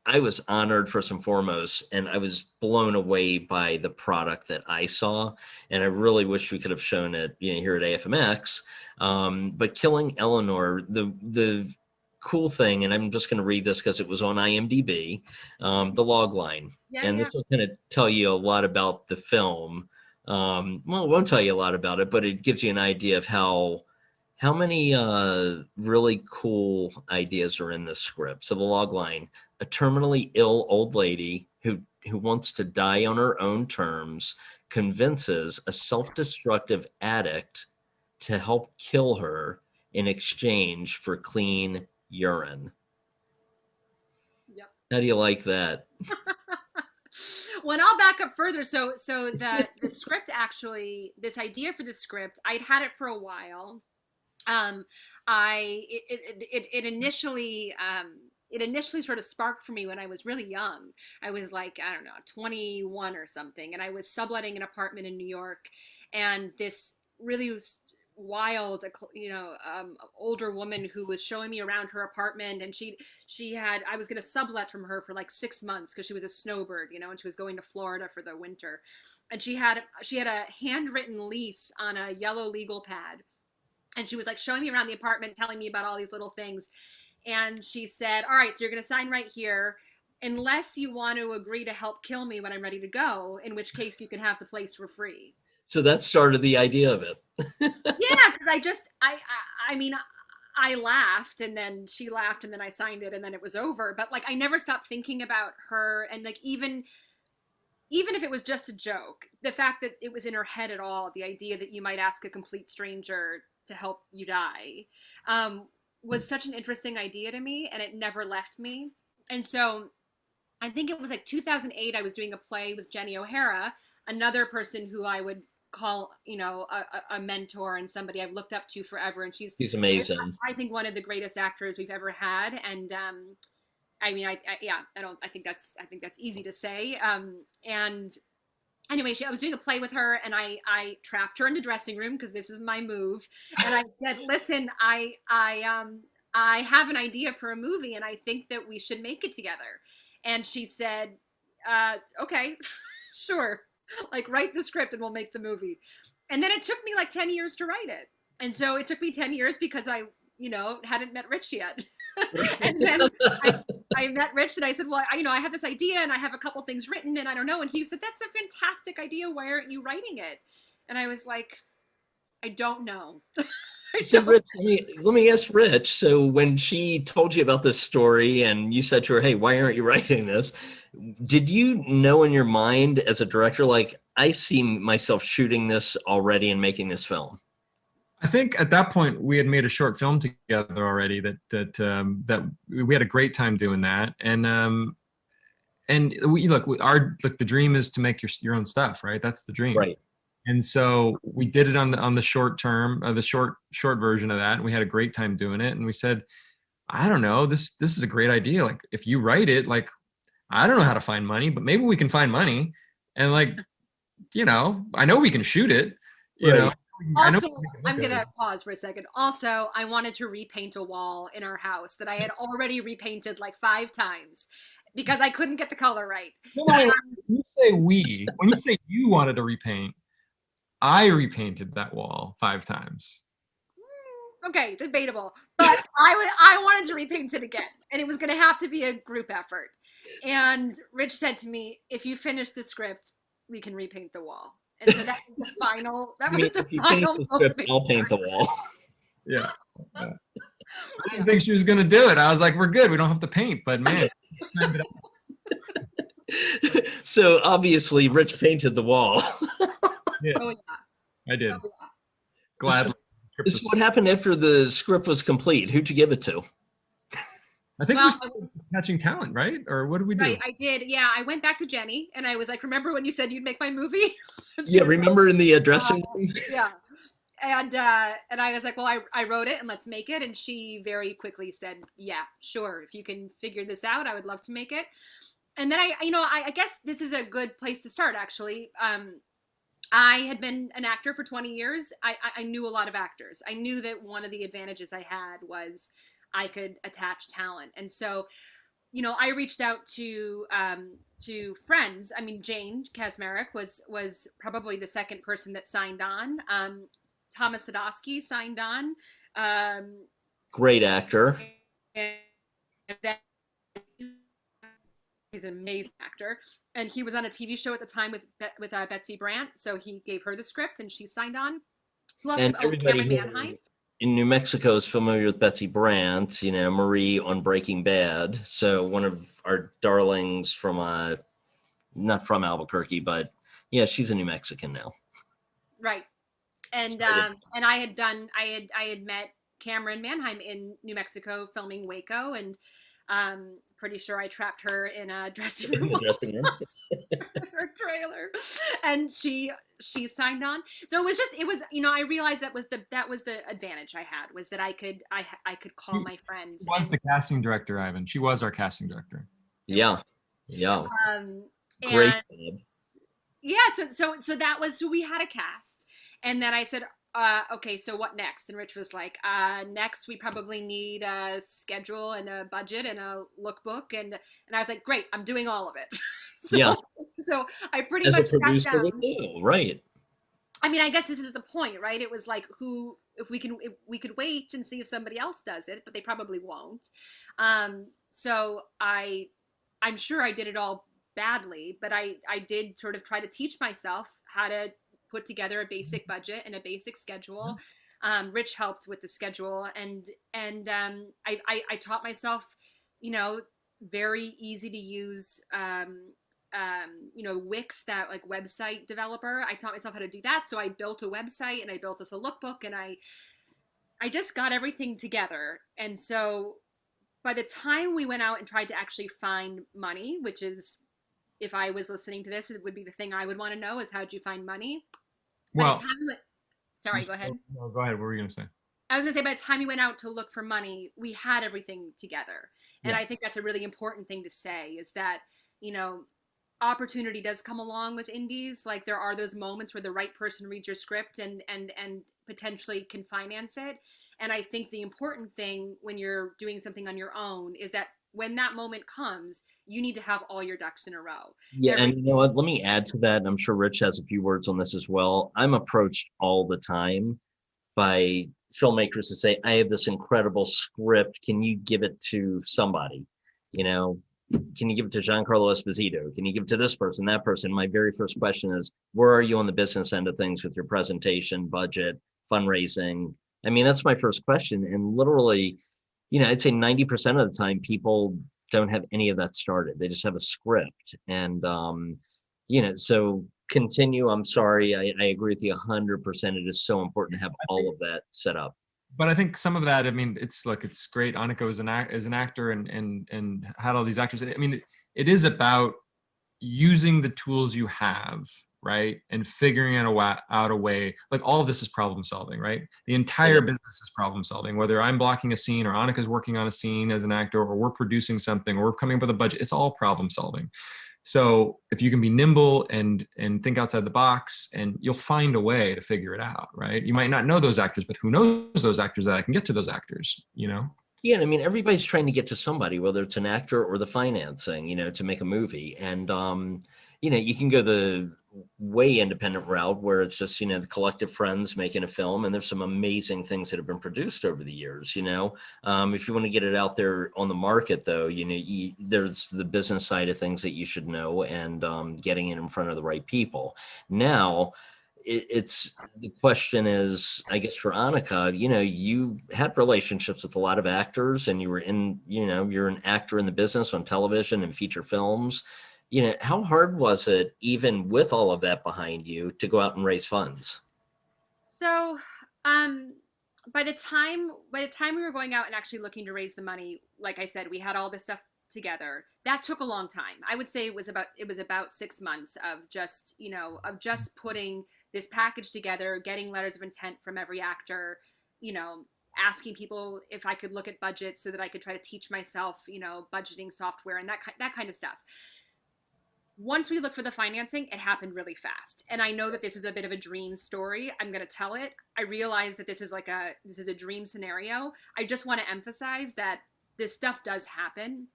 I was honored, first and foremost, and I was blown away by the product that I saw. And I really wish we could have shown it, here at AFMX. But Killing Eleanor, the cool thing, and I'm just going to read this because it was on IMDb, the log line. Yeah, And yeah. this will kind of tell you a lot about the film. Well, it won't tell you a lot about it, but it gives you an idea of how many really cool ideas are in this script. So the log line: a terminally ill old lady who wants to die on her own terms convinces a self-destructive addict to help kill her in exchange for clean urine. Yep. How do you like that? Well, and I'll back up further. So the script, actually, this idea for the script, I'd had it for a while. It initially sort of sparked for me when I was really young. I was like, I don't know, 21 or something, and I was subletting an apartment in New York, and this really wild, older woman who was showing me around her apartment, and I was going to sublet from her for like 6 months because she was a snowbird, and she was going to Florida for the winter, and she had a handwritten lease on a yellow legal pad, and she was like showing me around the apartment, telling me about all these little things. And she said, "All right, so you're going to sign right here, unless you want to agree to help kill me when I'm ready to go, in which case you can have the place for free." So that started the idea of it. Yeah, because I laughed, and then she laughed, and then I signed it, and then it was over. But like, I never stopped thinking about her, and like, even if it was just a joke, the fact that it was in her head at all, the idea that you might ask a complete stranger to help you die, was such an interesting idea to me, and it never left me. And so I think it was like 2008, I was doing a play with Jenny O'Hara, another person who I would call, a mentor and somebody I've looked up to forever. And she's amazing. I think one of the greatest actors we've ever had. And I think that's easy to say. And anyway, I was doing a play with her, and I trapped her in the dressing room because this is my move. And I said, "Listen, I have an idea for a movie, and I think that we should make it together." And she said, "Okay, sure. Like, write the script and we'll make the movie." And then it took me like 10 years to write it. And so it took me 10 years because I, hadn't met Rich yet. And then I met Rich, and I said, "Well, I have this idea, and I have a couple things written, and I don't know." And he said, "That's a fantastic idea. Why aren't you writing it?" And I was like, "I don't know." So Rich, let me ask Rich. So when she told you about this story and you said to her, "Hey, why aren't you writing this?" Did you know in your mind as a director, like, I see myself shooting this already and making this film? I think at that point we had made a short film together already that we had a great time doing that. And the dream is to make your own stuff, right? That's the dream. Right. And so we did it on the short term, the short version of that. And we had a great time doing it. And we said, I don't know, this is a great idea. Like, if you write it, like, I don't know how to find money, but maybe we can find money. And like, I know we can shoot it, Right. Also, I'm going to pause for a second. Also, I wanted to repaint a wall in our house that I had already repainted like 5 times because I couldn't get the color right. When you say you wanted to repaint, I repainted that wall 5 times. Okay, debatable. But I wanted to repaint it again, and it was going to have to be a group effort. And Rich said to me, "If you finish the script, we can repaint the wall." And so that was the final. That I mean, was the if you paint final. the script, I'll paint the wall. Yeah. I didn't think she was going to do it. I was like, we're good. We don't have to paint. But man. So obviously, Rich painted the wall. Yeah, Oh yeah. I did. Oh, yeah. Gladly. So what happened after the script was complete? Who'd you give it to? I think Well, we started catching talent, right? Or what did we do? Right, I did. Yeah, I went back to Jenny and I was like, "Remember when you said you'd make my movie?" And she Yeah, was like, remember in the dressing room? yeah. And I was like, "Well, I wrote it and let's make it." And she very quickly said, "Yeah, sure. If you can figure this out, I would love to make it." And then I guess this is a good place to start actually. I had been an actor for 20 years. I knew a lot of actors. I knew that one of the advantages I had was I could attach talent. And so, I reached out to friends. I mean, Jane Kasmerick was probably the second person that signed on. Thomas Sadowski signed on. Great actor. And then he's an amazing actor, and he was on a TV show at the time with Betsy Brandt. So he gave her the script, and she signed on. Who else? And Oh, everybody Cameron here Manheim. in New Mexico is familiar with Betsy Brandt, Marie on Breaking Bad. So one of our darlings from not from Albuquerque, but yeah, she's a New Mexican now. Right. And Sorry. and I had met Cameron Manheim in New Mexico filming Waco, and pretty sure I trapped her in a dressing room. In the dressing room. Her trailer, and she signed on. So it was I realized that was the advantage I had, was that I could call my friends. She was the casting director, Ivan. She was our casting director. Yeah. Great And job. yeah, so that was, so we had a cast, and then I said, okay, so what next? And Rich was like, next we probably need a schedule and a budget and a lookbook, and I was like, great, I'm doing all of it. So I pretty As a much sat producer down. would do, right? I mean, I guess this is the point, right? It was like, if we could wait and see if somebody else does it, but they probably won't. So I'm sure I did it all badly, but I did sort of try to teach myself how to put together a basic budget and a basic schedule. Rich helped with the schedule, and I taught myself, very easy to use, Wix, that like website developer. I taught myself how to do that. So I built a website and I built us a lookbook, and I just got everything together. And so by the time we went out and tried to actually find money, which is, if I was listening to this, it would be the thing I would want to know, is how'd you find money? Well, Sorry, go ahead. No, go ahead. What were you going to say? I was going to say, by the time we went out to look for money, we had everything together. And Yeah. I think that's a really important thing to say, is that, opportunity does come along with indies. Like, there are those moments where the right person reads your script and potentially can finance it. And I think the important thing when you're doing something on your own is that when that moment comes, you need to have all your ducks in a row. Yeah, and you know what? Let me add to that. And I'm sure Rich has a few words on this as well. I'm approached all the time by filmmakers to say, I have this incredible script. Can you give it to somebody? Can you give it to Giancarlo Esposito? Can you give it to this person, that person? My very first question is, where are you on the business end of things with your presentation, budget, fundraising? I mean, that's my first question. And literally, I'd say 90% of the time, people don't have any of that started. They just have a script. And, so continue. I'm sorry. I agree with you 100%. It is so important to have all of that set up. But I think some of that, I mean, it's great. Annika is an actor and had all these actors. I mean, it is about using the tools you have, right? And figuring out a way, like all of this is problem solving, right? The entire business is problem solving, whether I'm blocking a scene or Annika's working on a scene as an actor, or we're producing something, or we're coming up with a budget, it's all problem solving. So if you can be nimble and think outside the box, and you'll find a way to figure it out, right? You might not know those actors, but who knows those actors that I can get to those actors, Yeah, and I mean, everybody's trying to get to somebody, whether it's an actor or the financing, to make a movie. And, you can go the way independent route where it's just, the collective friends making a film, and there's some amazing things that have been produced over the years. If you want to get it out there on the market, though, there's the business side of things that you should know, and getting it in front of the right people. Now, it's the question is, I guess, for Annika, you had relationships with a lot of actors, and you were you're an actor in the business on television and feature films. How hard was it, even with all of that behind you, to go out and raise funds? So, by the time we were going out and actually looking to raise the money, like I said, we had all this stuff together. That took a long time. I would say it was about 6 months of just putting this package together, getting letters of intent from every actor, asking people if I could look at budgets so that I could try to teach myself, budgeting software and that kind of stuff. Once we looked for the financing, it happened really fast. And I know that this is a bit of a dream story. I'm going to tell it. I realize that this is a dream scenario. I just want to emphasize that this stuff does happen.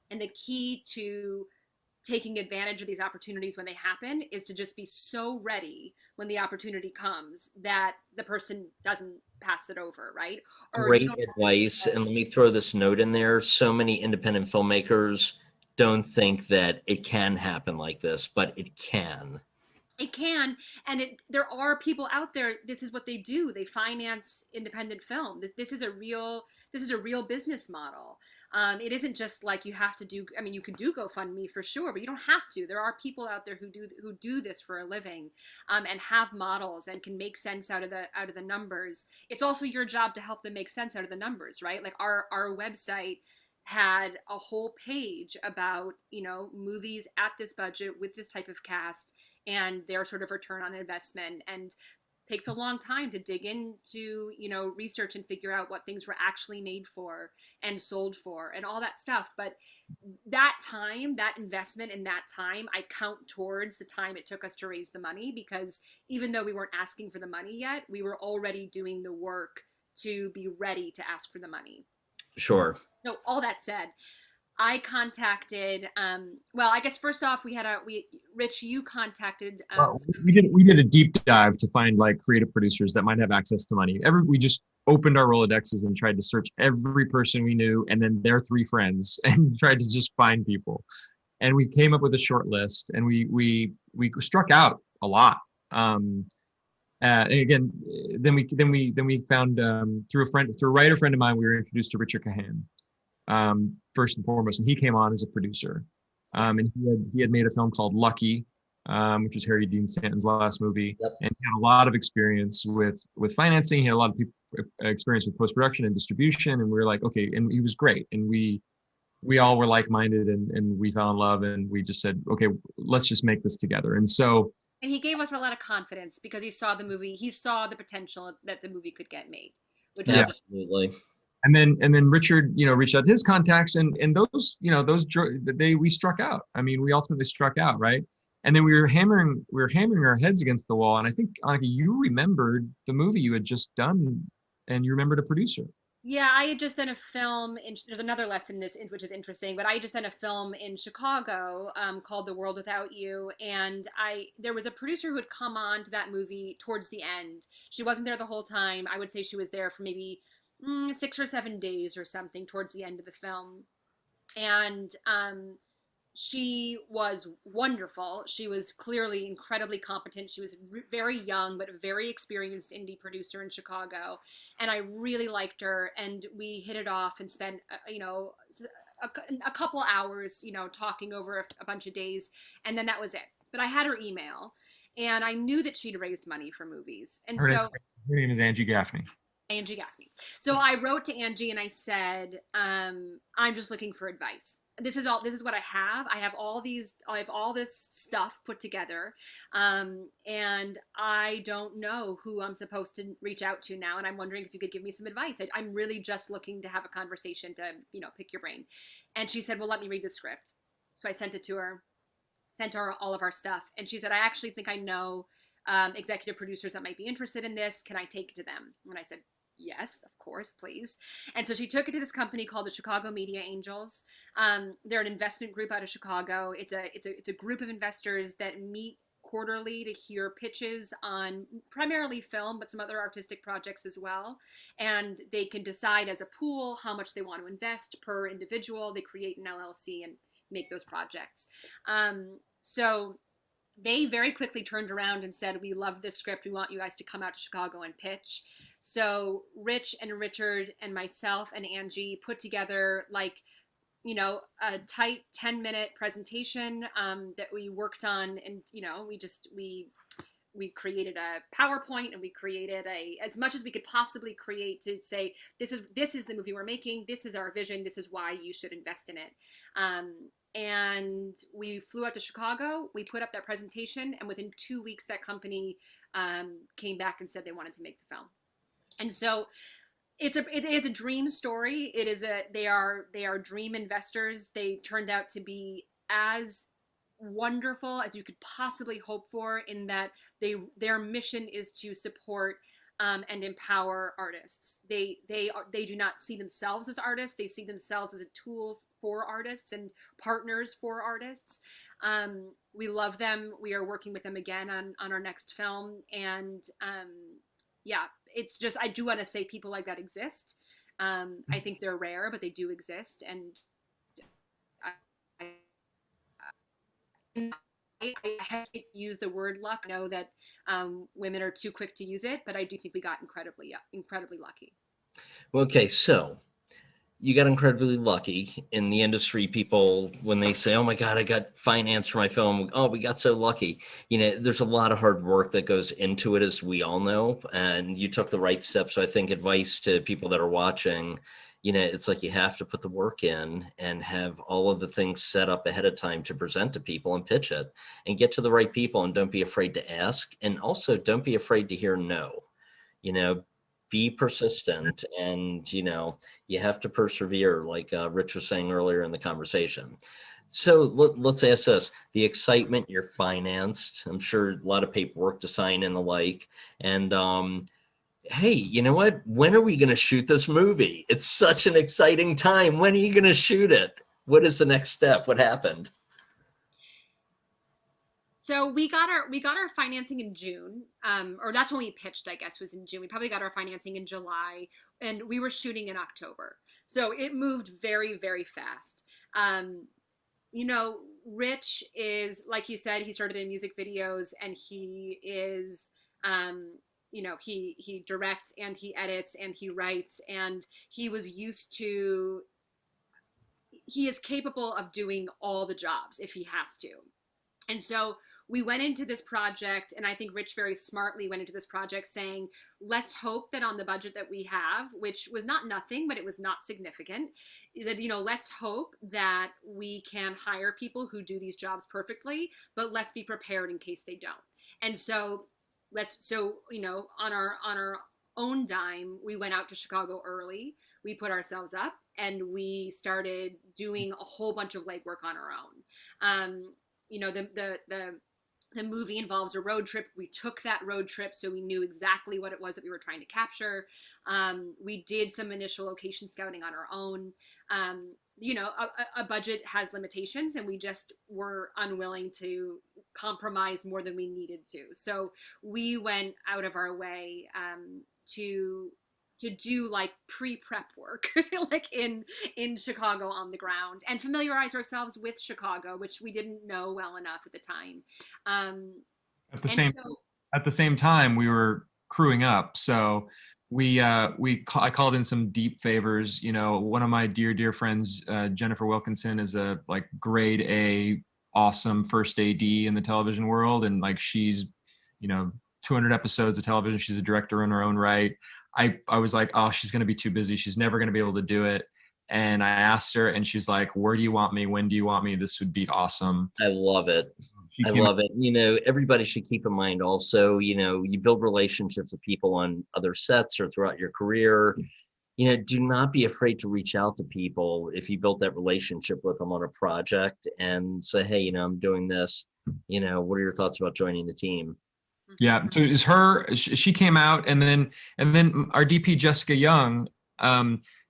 And the key to taking advantage of these opportunities when they happen is to just be so ready when the opportunity comes that the person doesn't pass it over, right? Or Great advice. And let me throw this note in there. So many independent filmmakers don't think that it can happen like this, but it can. It can, and there are people out there. This is what they do. They finance independent film. This is a real business model. It isn't just like you have to do. I mean, you can do GoFundMe for sure, but you don't have to. There are people out there who do this for a living, and have models and can make sense out of the numbers. It's also your job to help them make sense out of the numbers, right? Like our website had a whole page about movies at this budget with this type of cast and their sort of return on investment, and takes a long time to dig into research and figure out what things were actually made for and sold for and all that stuff. But that time, that investment in that time, I count towards the time it took us to raise the money, because even though we weren't asking for the money yet, we were already doing the work to be ready to ask for the money. Sure. So all that said, I contacted, well, I guess first off, Rich, you contacted. We did a deep dive to find like creative producers that might have access to money. We just opened our Rolodexes and tried to search every person we knew and then their 3 friends and tried to just find people. And we came up with a short list, and we struck out a lot. And again, then we found through a writer friend of mine, we were introduced to Richard Cahan, first and foremost, and he came on as a producer. And he had made a film called Lucky, which was Harry Dean Stanton's last movie. Yep. And he had a lot of experience with financing. He had a lot of experience with post-production and distribution. And we were like, okay, and he was great. And we all were like-minded, and we fell in love, and we just said, okay, let's just make this together. And so. And he gave us a lot of confidence because he saw the movie. He saw the potential that the movie could get made. Absolutely. And then Richard, reached out to his contacts, and we struck out. I mean, we ultimately struck out, right? And then we were hammering our heads against the wall. And I think, Annika, you remembered the movie you had just done, and you remembered a producer. Yeah, I had just done a film. There's another lesson in this, which is interesting, but I had just done a film in Chicago called The World Without You. And there was a producer who had come on to that movie towards the end. She wasn't there the whole time. I would say she was there for maybe 6 or 7 days or something towards the end of the film. And she was wonderful. She was clearly incredibly competent. She was very young, but a very experienced indie producer in Chicago. And I really liked her. And we hit it off and spent, a couple hours, talking over a bunch of days. And then that was it. But I had her email, and I knew that she'd raised money for movies. And her name is Angie Gaffney. Angie Gaffney. So I wrote to Angie and I said, I'm just looking for advice. This is what I have. I have all this stuff put together. And I don't know who I'm supposed to reach out to now. And I'm wondering if you could give me some advice. I'm really just looking to have a conversation to, pick your brain. And she said, well, let me read the script. So I sent it to her, sent her all of our stuff. And she said, I actually think I know executive producers that might be interested in this. Can I take it to them? And I said, yes, of course, please. And so she took it to this company called the Chicago Media Angels. They're an investment group out of Chicago. It's a group of investors that meet quarterly to hear pitches on primarily film, but some other artistic projects as well. And they can decide as a pool how much they want to invest per individual. They create an LLC and make those projects. So they very quickly turned around and said, we love this script. We want you guys to come out to Chicago and pitch. So Rich and Richard and myself and Angie put together a tight 10-minute presentation that we worked on. And, we created a PowerPoint, and we created as much as we could possibly create to say, this is the movie we're making. This is our vision. This is why you should invest in it. And we flew out to Chicago. We put up that presentation, and within 2 weeks, that company came back and said they wanted to make the film. And so it is a dream story. They are dream investors. They turned out to be as wonderful as you could possibly hope for, in that their mission is to support and empower artists. They do not see themselves as artists. They see themselves as a tool for artists and partners for artists. We love them. We are working with them again on our next film. And it's just, I do want to say people like that exist. I think they're rare, but they do exist. And I hesitate to use the word luck. I know that women are too quick to use it, but I do think we got incredibly lucky. Okay, so you got incredibly lucky. In the industry, people, when they say, oh my God, I got finance for my film, oh, we got so lucky. There's a lot of hard work that goes into it, as we all know, and you took the right steps. So I think advice to people that are watching, it's like you have to put the work in and have all of the things set up ahead of time to present to people and pitch it and get to the right people, and don't be afraid to ask. And also don't be afraid to hear no. Be persistent, and you have to persevere, like Rich was saying earlier in the conversation. So let's ask this: the excitement, you're financed, I'm sure a lot of paperwork to sign and the like, and hey, you know what? When are we going to shoot this movie? It's such an exciting time. When are you going to shoot it? What is the next step? What happened? So we got our financing in June, or that's when we pitched, I guess, was in June. We probably got our financing in July, and we were shooting in October. So it moved very, very fast. Rich is, like he said, he started in music videos, and he is, he directs and he edits and he writes, and he is capable of doing all the jobs if he has to. And so we went into this project, and I think Rich very smartly went into this project saying, let's hope that on the budget that we have, which was not nothing, but it was not significant, that, let's hope that we can hire people who do these jobs perfectly, but let's be prepared in case they don't. And so on our own dime, we went out to Chicago early. We put ourselves up, and we started doing a whole bunch of legwork on our own. The movie involves a road trip. We took that road trip, so we knew exactly what it was that we were trying to capture. We did some initial location scouting on our own. A budget has limitations, and we just were unwilling to compromise more than we needed to. So we went out of our way to do like pre-prep work, like in Chicago on the ground, and familiarize ourselves with Chicago, which we didn't know well enough at the time. At the same time, we were crewing up. So I called in some deep favors. One of my dear friends, Jennifer Wilkinson, is a like grade A, awesome first AD in the television world. And like, she's, 200 episodes of television. She's a director in her own right. I was like, oh, she's going to be too busy. She's never going to be able to do it. And I asked her, and she's like, where do you want me? When do you want me? This would be awesome. I love it. I love it. Everybody should keep in mind also, you build relationships with people on other sets or throughout your career. Do not be afraid to reach out to people if you built that relationship with them on a project and say, hey, I'm doing this. What are your thoughts about joining the team? Yeah, so it was her. She came out, and then our DP Jessica Young.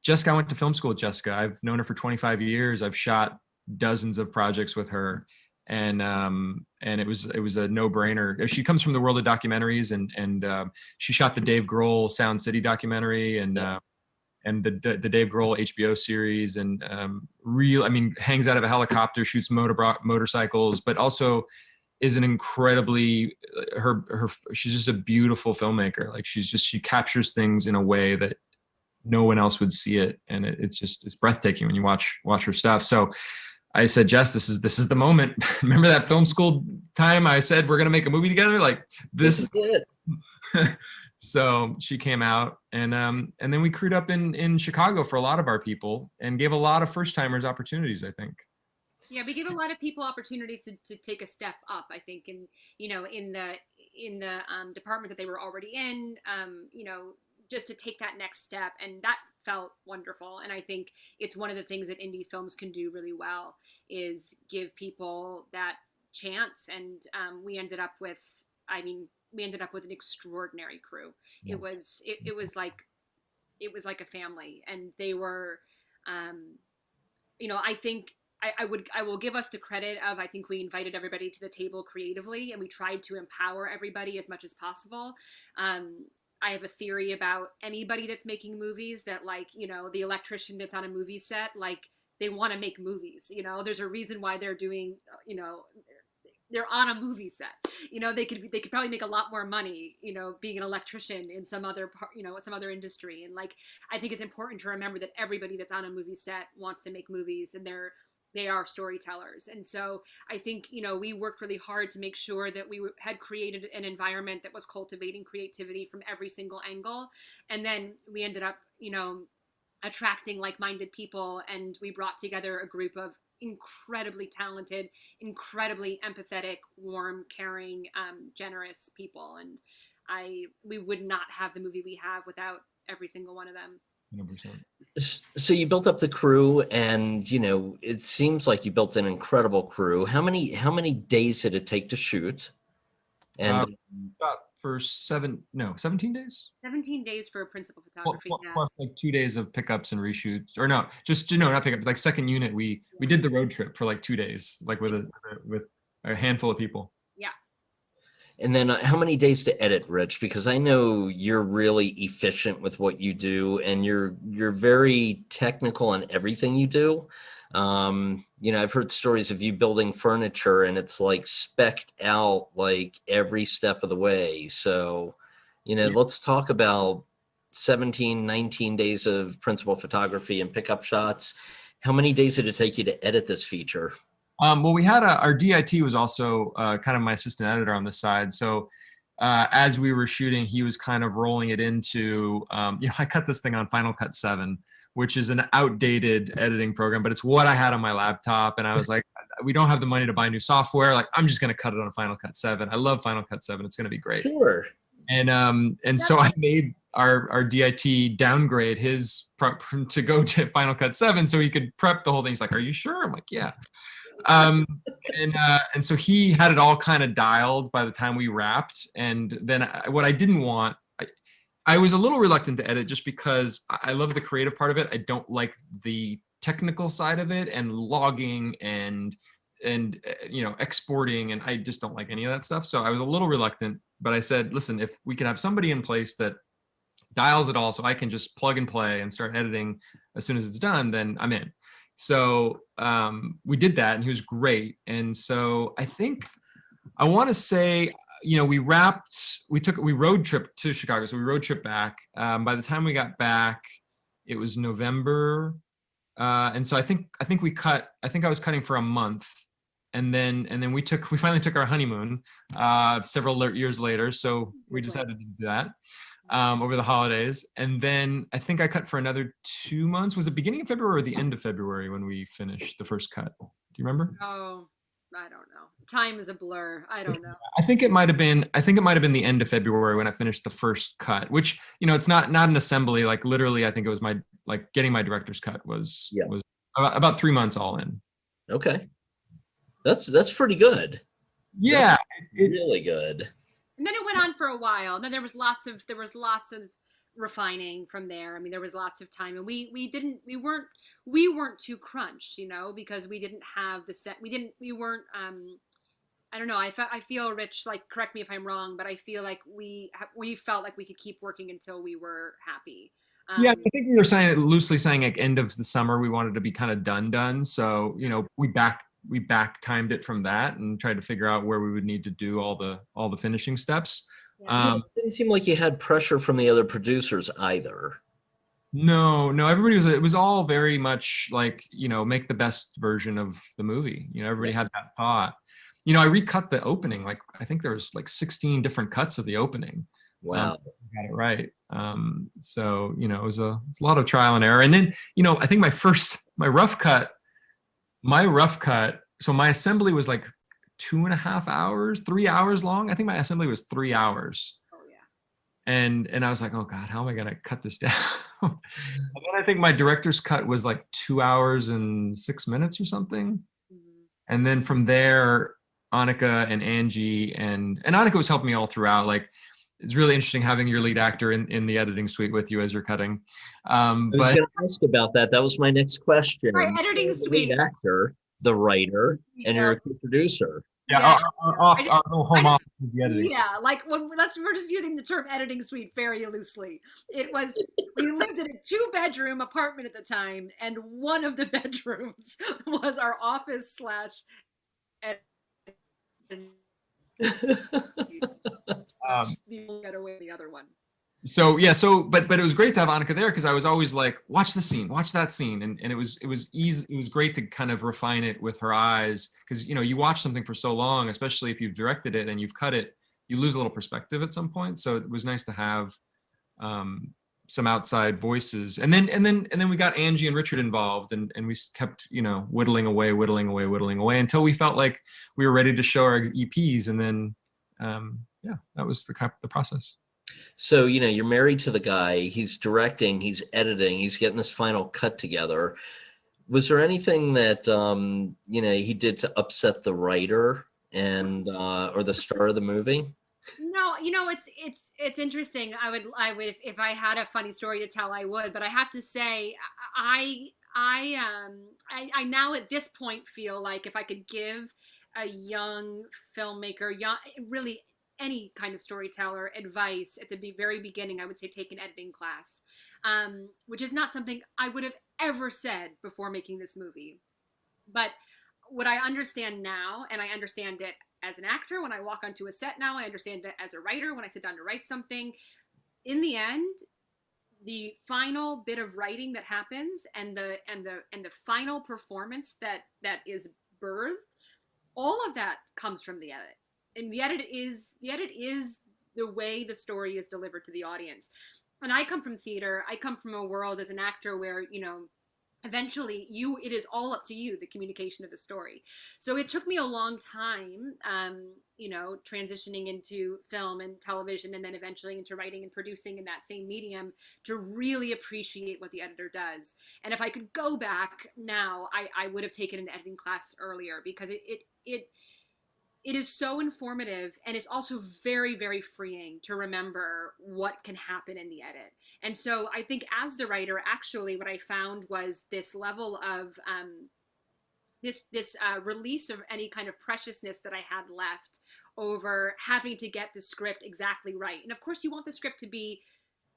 Jessica, I went to film school with Jessica. I've known her for 25 years. I've shot dozens of projects with her, and it was a no-brainer. She comes from the world of documentaries, and she shot the Dave Grohl Sound City documentary, and the Dave Grohl HBO series, and hangs out of a helicopter, shoots motorcycles, but also is an incredibly she's just a beautiful filmmaker. Like she captures things in a way that no one else would see it, and it's breathtaking when you watch her stuff. So I said, Jess, this is the moment. Remember that film school time I said we're gonna make a movie together? Like this is it. So she came out, and then we crewed up in Chicago for a lot of our people, and gave a lot of first timers opportunities, I think. Yeah, we give a lot of people opportunities to take a step up, I think, in the department that they were already in, just to take that next step, and that felt wonderful. And I think it's one of the things that indie films can do really well, is give people that chance. And we ended up with an extraordinary crew. Yeah. It was like a family, and they were, I think. I will give us the credit of, I think we invited everybody to the table creatively, and we tried to empower everybody as much as possible. I have a theory about anybody that's making movies, that the electrician that's on a movie set, they want to make movies. There's a reason why they're doing, they're on a movie set. They could probably make a lot more money, being an electrician in some other some other industry. And I think it's important to remember that everybody that's on a movie set wants to make movies, and they are storytellers. And so I think, we worked really hard to make sure that we had created an environment that was cultivating creativity from every single angle. And then we ended up, attracting like-minded people, and we brought together a group of incredibly talented, incredibly empathetic, warm, caring, generous people. And we would not have the movie we have without every single one of them. 100%. So you built up the crew, and it seems like you built an incredible crew. How many days did it take to shoot? And for 17 days. 17 days for principal photography. Plus 2 days of pickups and reshoots, or no, just not pickups. Like second unit, we did the road trip for 2 days, with a handful of people. Yeah. And then how many days to edit, Rich? Because I know you're really efficient with what you do, and you're very technical in everything you do. I've heard stories of you building furniture, and it's spec'd out every step of the way. So, let's talk about 17, 19 days of principal photography and pickup shots. How many days did it take you to edit this feature? Well, we had our DIT was also kind of my assistant editor on the side. So as we were shooting, he was kind of rolling it into, I cut this thing on Final Cut 7, which is an outdated editing program, but it's what I had on my laptop. And I was like, we don't have the money to buy new software. I'm just going to cut it on Final Cut 7. I love Final Cut 7. It's going to be great. Sure. And so I made our DIT downgrade his prep to go to Final Cut 7 so he could prep the whole thing. He's like, "Are you sure?" I'm like, "Yeah." And so he had it all kind of dialed by the time we wrapped. And then what I didn't want, I was a little reluctant to edit, just because I love the creative part of it. I don't like the technical side of it, and logging and exporting, and I just don't like any of that stuff. So I was a little reluctant, but I said, listen, if we can have somebody in place that dials it all so I can just plug and play and start editing as soon as it's done, then I'm in. So we did that, and he was great. And so I want to say, we road trip to Chicago. So we road trip back. By the time we got back, it was November. And so I think I was cutting for a month. And then we finally took our honeymoon several years later. So we decided to do that over the holidays. And then I think I cut for another 2 months. Was it beginning of February or the end of February when we finished the first cut? Do you remember? Oh, I don't know. Time is a blur. I don't know. I think it might have been the end of February when I finished the first cut, which, it's not an assembly. Literally, I think it was getting my director's cut was about 3 months all in. Okay. That's pretty good. Yeah. Really good. And then it went on for a while. And then there was lots of refining from there. I mean, there was lots of time, and we weren't too crunched, because we didn't have the set. We weren't. I don't know. I feel, Rich, like, correct me if I'm wrong, but I feel like we felt like we could keep working until we were happy. Yeah, I think we were loosely saying like end of the summer we wanted to be kind of done. So we back timed it from that and tried to figure out where we would need to do all the finishing steps. Yeah. It didn't seem like you had pressure from the other producers either. No, everybody it was all very much like, make the best version of the movie. Everybody had that thought. I recut the opening. Like, I think there was like 16 different cuts of the opening. Wow. Got it right. So, it was a lot of trial and error. And then, I think my rough cut, so my assembly was like 2.5 hours, 3 hours long. I think my assembly was 3 hours. Oh yeah. And I was like, oh God, how am I going to cut this down? And then I think my director's cut was like 2 hours and 6 minutes or something. Mm-hmm. And then from there, Annika and Angie and Annika was helping me all throughout. Like, it's really interesting having your lead actor in the editing suite with you as you're cutting. I was going to ask about that. That was my next question. Our editing The suite. lead actor, the writer, and you're a co-producer. Yeah, our home office is the editing. Yeah, like we're just using the term editing suite very loosely. We lived in a 2-bedroom apartment at the time, and one of the bedrooms was our office / editing. Get away the other one. So but it was great to have Annika there because I was always like, watch the scene, watch that scene, and it was easy. It was great to kind of refine it with her eyes because you watch something for so long, especially if you've directed it and you've cut it, you lose a little perspective at some point. So it was nice to have some outside voices, and then we got Angie and Richard involved, and we kept whittling away until we felt like we were ready to show our EPs, and then that was the process. So, you're married to the guy, he's directing, he's editing, he's getting this final cut together. Was there anything that, he did to upset the writer and, or the star of the movie? No, it's interesting. I would, if I had a funny story to tell, I would, but I have to say, I now at this point feel like if I could give a young filmmaker, really any kind of storyteller advice at the very beginning, I would say take an editing class, which is not something I would have ever said before making this movie. But what I understand now, and I understand it as an actor when I walk onto a set now, I understand it as a writer when I sit down to write something. In the end, the final bit of writing that happens and the final performance that is birthed, all of that comes from the edit. And the edit is the way the story is delivered to the audience. And I come from theater. I come from a world as an actor where, eventually it is all up to you, the communication of the story. So it took me a long time, transitioning into film and television and then eventually into writing and producing in that same medium to really appreciate what the editor does. And if I could go back now, I would have taken an editing class earlier because it is so informative, and it's also very, very freeing to remember what can happen in the edit. And so I think as the writer, actually what I found was this level of this release of any kind of preciousness that I had left over having to get the script exactly right. And of course you want the script to be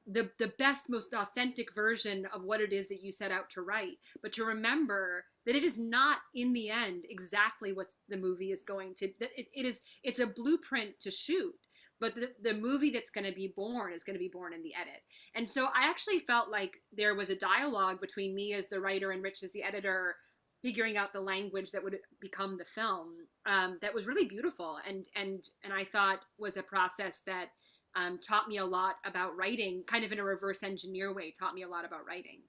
the best, most authentic version of what it is that you set out to write, but to remember that it is not in the end exactly what the movie is going to, it's a blueprint to shoot, but the movie that's going to be born is going to be born in the edit. And so I actually felt like there was a dialogue between me as the writer and Rich as the editor, figuring out the language that would become the film, that was really beautiful, and I thought was a process that taught me a lot about writing, kind of in a reverse engineer way, taught me a lot about writing.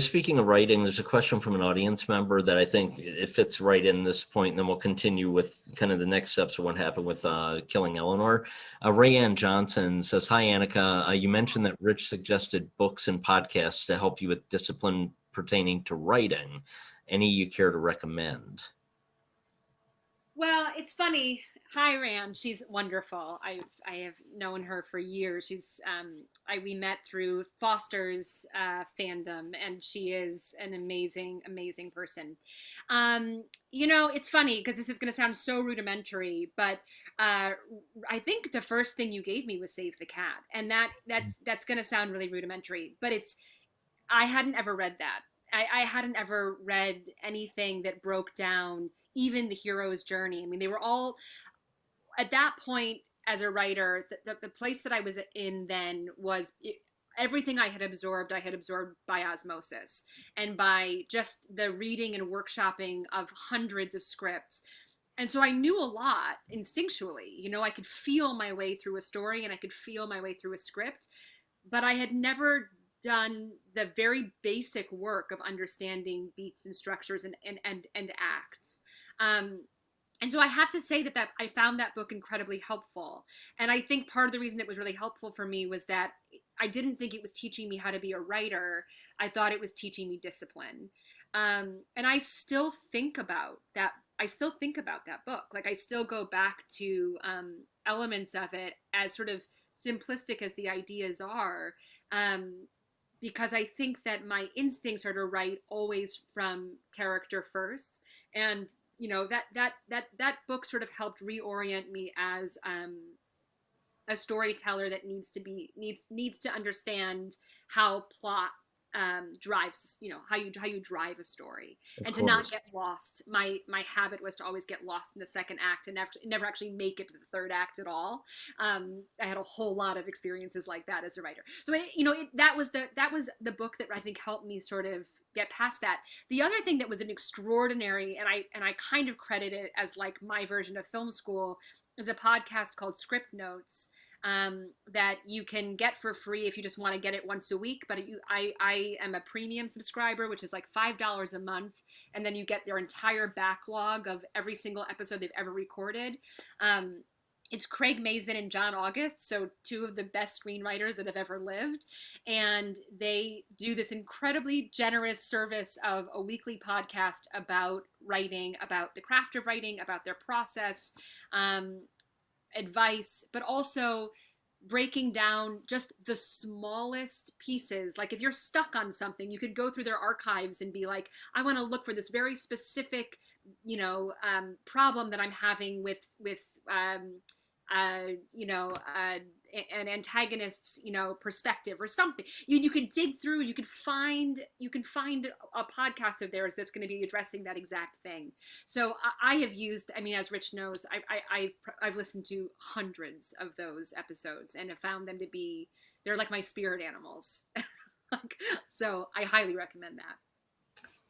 Speaking of writing, there's a question from an audience member that I think it fits right in this point, and then we'll continue with kind of the next steps of what happened with Killing Eleanor. Rayanne Johnson says, hi, Annika. You mentioned that Rich suggested books and podcasts to help you with discipline pertaining to writing. Any you care to recommend? Well, it's funny. Hi, Ram. She's wonderful. I have known her for years. We met through Foster's fandom, and she is an amazing, amazing person. It's funny because this is going to sound so rudimentary, but uh, I think the first thing you gave me was Save the Cat, and that's going to sound really rudimentary, but I hadn't ever read that. I hadn't ever read anything that broke down even the hero's journey. I mean, they were all at that point as a writer. The place that I was in then was everything I had absorbed by osmosis and by just the reading and workshopping of hundreds of scripts. And so I knew a lot instinctually. I could feel my way through a story and I could feel my way through a script, but I had never done the very basic work of understanding beats and structures and acts. And so I have to say that I found that book incredibly helpful. And I think part of the reason it was really helpful for me was that I didn't think it was teaching me how to be a writer. I thought it was teaching me discipline. And I still think about that. I still think about that book. Like I still go back to elements of it, as sort of simplistic as the ideas are, because I think that my instincts are to write always from character first. And that book sort of helped reorient me as a storyteller that needs to understand how plot drives, how you drive a story, Of and to course. not get lost. My habit was to always get lost in the second act and never actually make it to the third act at all. I had a whole lot of experiences like that as a writer. So that was the book that I think helped me sort of get past that. The other thing that was an extraordinary, and I kind of credit it as like my version of film school, is a podcast called Script Notes, that you can get for free if you just want to get it once a week. But I am a premium subscriber, which is like $5 a month, and then you get their entire backlog of every single episode they've ever recorded. It's Craig Mazin and John August, so two of the best screenwriters that have ever lived, and they do this incredibly generous service of a weekly podcast about writing, about the craft of writing, about their process, advice, but also breaking down just the smallest pieces. Like if you're stuck on something, you could go through their archives and be like, I want to look for this very specific, problem that I'm having with an antagonist's perspective or something. You could dig through, you could find a podcast of theirs that's going to be addressing that exact thing. So I have used, as Rich knows, I've listened to hundreds of those episodes and have found them to be, they're like my spirit animals. So I highly recommend that.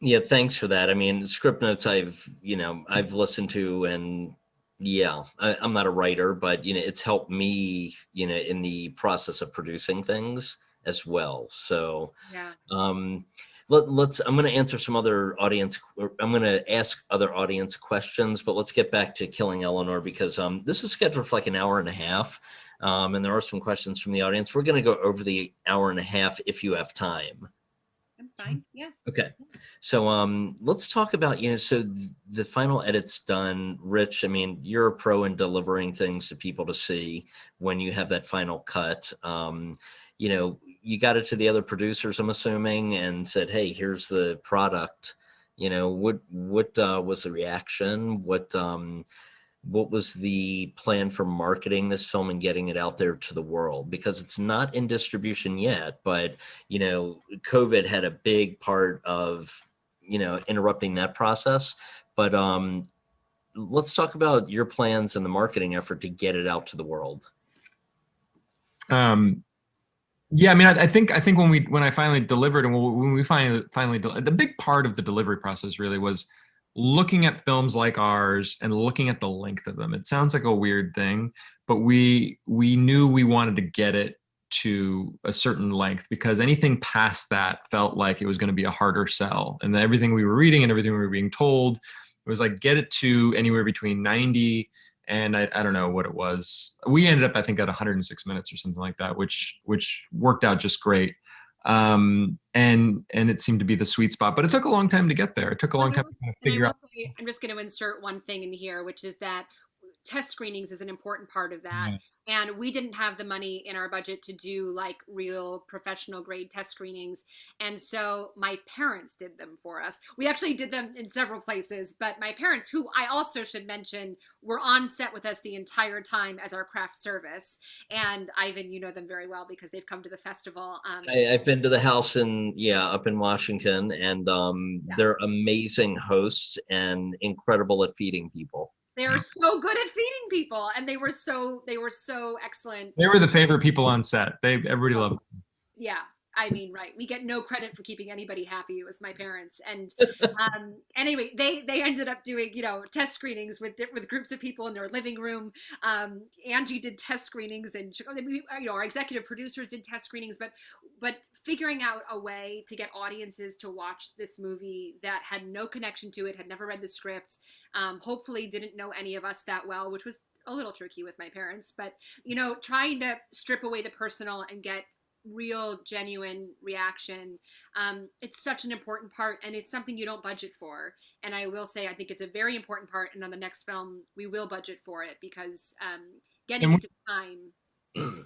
Yeah, thanks for that. Script Notes I've listened to, and yeah, I'm not a writer, but it's helped me, in the process of producing things as well. So Yeah. I'm going to answer some other audience. I'm going to ask other audience questions, but let's get back to Killing Eleanor, because this is scheduled for like an hour and a half. And there are some questions from the audience. We're going to go over the hour and a half if you have time. I'm fine. Yeah. Okay. So let's talk about, so the final edit's done. Rich, you're a pro in delivering things to people to see when you have that final cut. You got it to the other producers, I'm assuming, and said, hey, here's the product. What was the reaction? What was the plan for marketing this film and getting it out there to the world? Because it's not in distribution yet, but, COVID had a big part of, interrupting that process. But let's talk about your plans and the marketing effort to get it out to the world. Yeah, I think when I finally delivered, and when we finally the big part of the delivery process really was looking at films like ours and looking at the length of them. It sounds like a weird thing, but we knew we wanted to get it to a certain length, because anything past that felt like it was going to be a harder sell. And everything we were reading and everything we were being told, it was like, get it to anywhere between 90 and I don't know what it was. We ended up, I think, at 106 minutes or something like that, which worked out just great. And it seemed to be the sweet spot, but it took a long time to get there. It took a long time to kind of figure out. I'm just going to insert one thing in here, which is that test screenings is an important part of that. Yeah. And we didn't have the money in our budget to do like real professional grade test screenings. And so my parents did them for us. We actually did them in several places, but my parents, who I also should mention, were on set with us the entire time as our craft service. And Ivan, you know them very well because they've come to the festival. I've been to the house up in Washington, and Yeah. they're amazing hosts and incredible at feeding people. They are so good at feeding people, and they were so excellent. They were the favorite people on set. Everybody loved them. Yeah, I mean, right. We get no credit for keeping anybody happy. It was my parents, and anyway, they ended up doing test screenings with groups of people in their living room. Angie did test screenings, and our executive producers did test screenings, but figuring out a way to get audiences to watch this movie that had no connection to it, had never read the script, hopefully didn't know any of us that well, which was a little tricky with my parents, but trying to strip away the personal and get real genuine reaction, it's such an important part, and it's something you don't budget for. And I will say I think it's a very important part, and on the next film we will budget for it, because getting into time.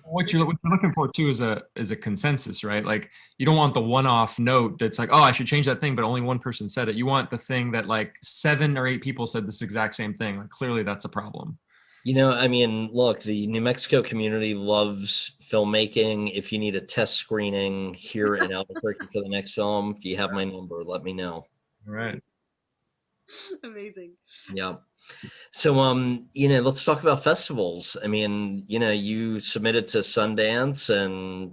What you're looking for too is a consensus, right? Like, you don't want the one-off note that's like, oh, I should change that thing, but only one person said it. You want the thing that like 7 or 8 people said this exact same thing. Like, clearly that's a problem. I mean, look, the New Mexico community loves filmmaking. If you need a test screening here in Albuquerque for the next film, if you have my number, let me know. All right. Amazing. Yeah. So, let's talk about festivals. I mean, you submitted to Sundance and,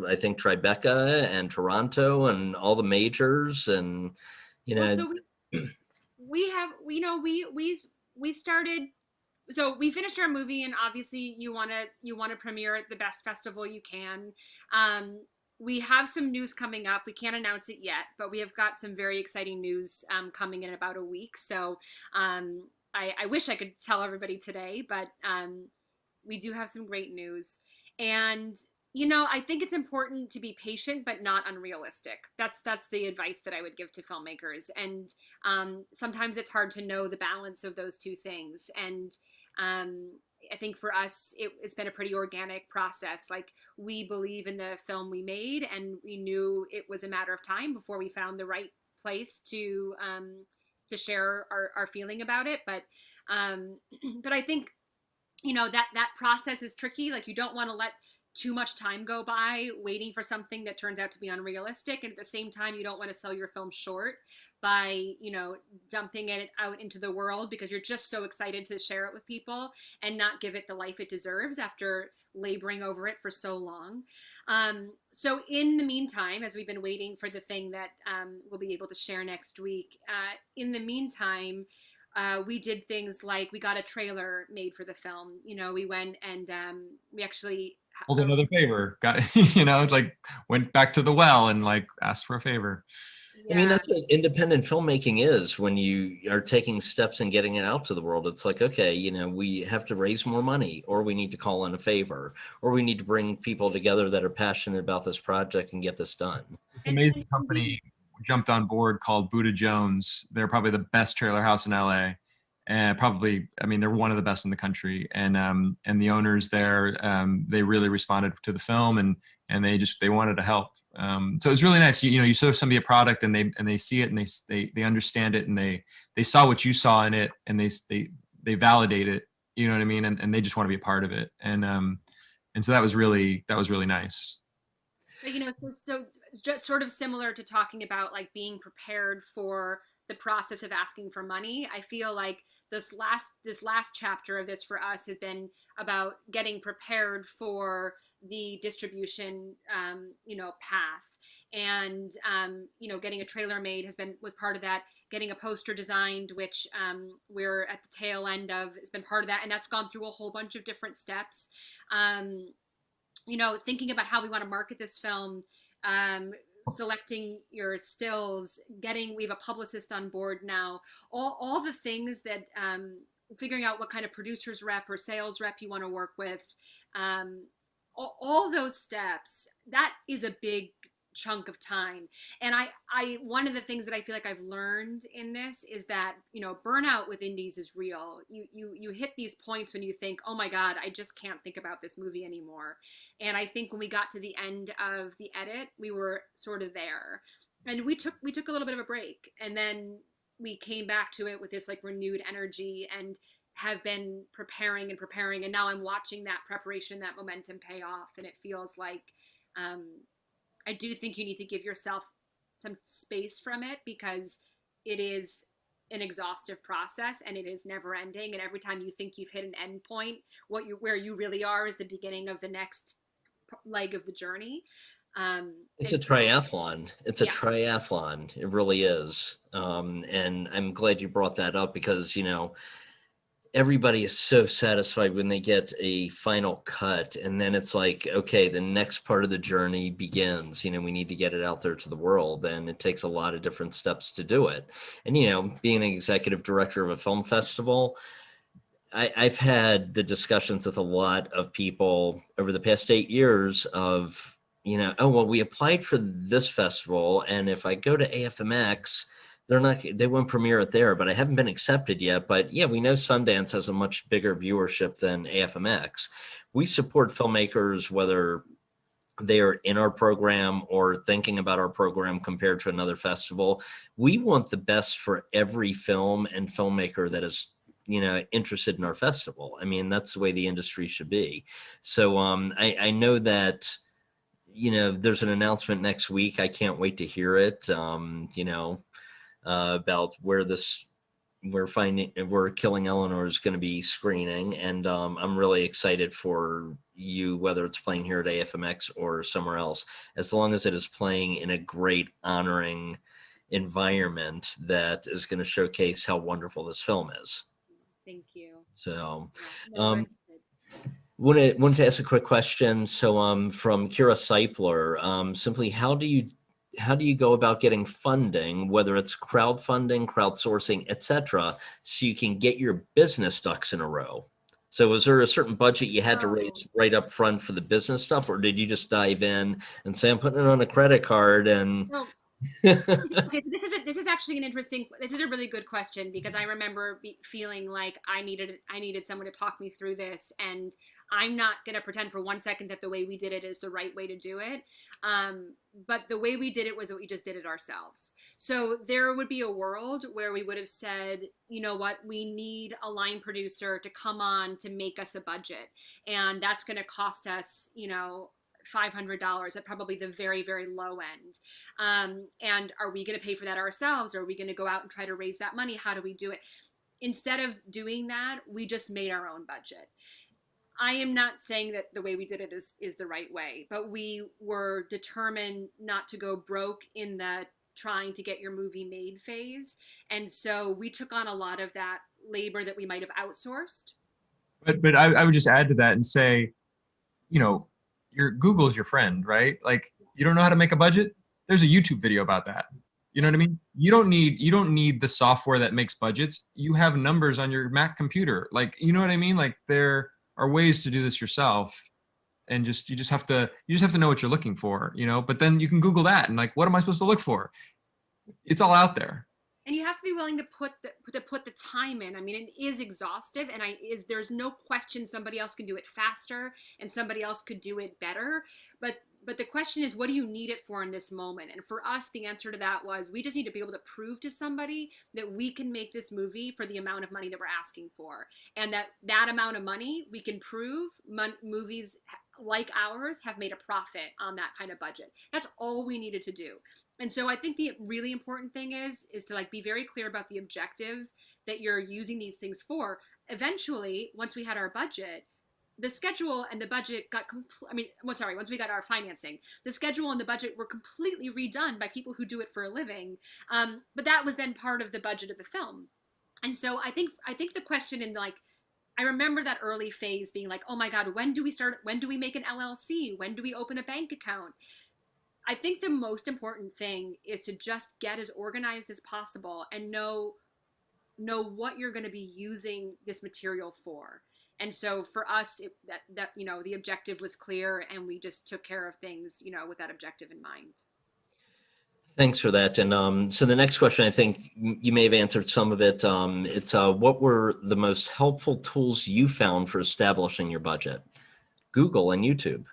I think Tribeca and Toronto and all the majors, and, So we have, we started. So we finished our movie, and obviously you want to premiere at the best festival you can. We have some news coming up. We can't announce it yet, but we have got some very exciting news coming in about a week. So I wish I could tell everybody today, but we do have some great news. And I think it's important to be patient, but not unrealistic. That's the advice that I would give to filmmakers. And sometimes it's hard to know the balance of those two things. And I think for us, it's been a pretty organic process. Like, we believe in the film we made, and we knew it was a matter of time before we found the right place to share our feeling about it. But I think that process is tricky. Like, you don't want to let too much time go by waiting for something that turns out to be unrealistic, and at the same time you don't want to sell your film short by dumping it out into the world because you're just so excited to share it with people and not give it the life it deserves after laboring over it for so long. So in the meantime, as we've been waiting for the thing that we'll be able to share next week, in the meantime, we did things like we got a trailer made for the film. We went and we actually Hold another favor. Got it's like went back to the well and like asked for a favor. I mean, that's what independent filmmaking is. When you are taking steps and getting it out to the world, it's like, okay, we have to raise more money, or we need to call in a favor, or we need to bring people together that are passionate about this project and get this done. This amazing company jumped on board called Buddha Jones. They're probably the best trailer house in LA. And probably, I mean, they're one of the best in the country. And the owners there, they really responded to the film, and they wanted to help. So it was really nice. You show somebody a product, and they see it, and they understand it, and they saw what you saw in it, and they validate it. You know what I mean? And they just want to be a part of it. And so that was really nice. So just sort of similar to talking about like being prepared for the process of asking for money. I feel like this last chapter of this for us has been about getting prepared for the distribution, path, and getting a trailer made was part of that. Getting a poster designed, which we're at the tail end of, has been part of that, and that's gone through a whole bunch of different steps. Thinking about how we want to market this film. Selecting your stills, we have a publicist on board now, all the things that, figuring out what kind of producers rep or sales rep you want to work with, all those steps, that is a big chunk of time. And I one of the things that I feel like I've learned in this is that, burnout with indies is real. You hit these points when you think, oh my God, I just can't think about this movie anymore. And I think when we got to the end of the edit, we were sort of there. And we took a little bit of a break, and then we came back to it with this like renewed energy, and have been preparing and preparing, and now I'm watching that preparation, that momentum pay off, and it feels like um, I do think you need to give yourself some space from it, because it is an exhaustive process and it is never ending, and every time you think you've hit an end point, where you really are is the beginning of the next leg of the journey. It's And a so, triathlon. It's a yeah. triathlon. It really is. And I'm glad you brought that up because, everybody is so satisfied when they get a final cut. And then it's like, okay, the next part of the journey begins. We need to get it out there to the world. And it takes a lot of different steps to do it. And, being an executive director of a film festival, I've had the discussions with a lot of people over the past 8 years of, oh, well, we applied for this festival, and if I go to AFMX, they won't premiere it there, but I haven't been accepted yet. But yeah, we know Sundance has a much bigger viewership than AFMX. We support filmmakers, whether they are in our program or thinking about our program compared to another festival. We want the best for every film and filmmaker that is interested in our festival. I mean, that's the way the industry should be. So I know that there's an announcement next week. I can't wait to hear it. About where Killing Eleanor is going to be screening, and I'm really excited for you, whether it's playing here at AFMX or somewhere else, as long as it is playing in a great, honoring environment that is going to showcase how wonderful this film is. Thank you. So, No, we're wanted to ask a quick question. So, from Kira Seipler, simply, how do you go about getting funding, whether it's crowdfunding, crowdsourcing, etc., so you can get your business ducks in a row? So was there a certain budget you had to raise right up front for the business stuff, or did you just dive in and say, I'm putting it on a credit card and... So, okay, so this is actually this is a really good question, because I remember feeling like I needed someone to talk me through this, and I'm not going to pretend for 1 second that the way we did it is the right way to do it. But the way we did it was that we just did it ourselves. So there would be a world where we would have said, you know what, we need a line producer to come on to make us a budget, and that's going to cost us, $500 at probably the very, very low end. And are we going to pay for that ourselves? Or are we going to go out and try to raise that money? How do we do it? Instead of doing that, we just made our own budget. I am not saying that the way we did it is the right way, but we were determined not to go broke in the trying to get your movie made phase. And so we took on a lot of that labor that we might have outsourced. But I would just add to that and say, your Google's your friend, right? Like, you don't know how to make a budget? There's a YouTube video about that. You know what I mean? You don't need the software that makes budgets. You have numbers on your Mac computer. Like, you know what I mean? Like, there are ways to do this yourself, and you just have to know what you're looking for, but then you can Google that and like, what am I supposed to look for? It's all out there. And you have to be willing to put the time in. I mean, it is exhaustive, and there's no question somebody else can do it faster and somebody else could do it better. But the question is, what do you need it for in this moment? And for us, the answer to that was, we just need to be able to prove to somebody that we can make this movie for the amount of money that we're asking for. And that amount of money, we can prove movies like ours have made a profit on that kind of budget. That's all we needed to do. And so I think the really important thing is to like be very clear about the objective that you're using these things for. Eventually, once we had our budget, the schedule and the budget once we got our financing, the schedule and the budget were completely redone by people who do it for a living. But that was then part of the budget of the film. And so I think the question I remember that early phase being like, oh my God, when do we start? When do we make an LLC? When do we open a bank account? I think the most important thing is to just get as organized as possible and know what you're going to be using this material for. And so for us, the objective was clear, and we just took care of things, with that objective in mind. Thanks for that. And so the next question, I think you may have answered some of it. It's what were the most helpful tools you found for establishing your budget? Google and YouTube.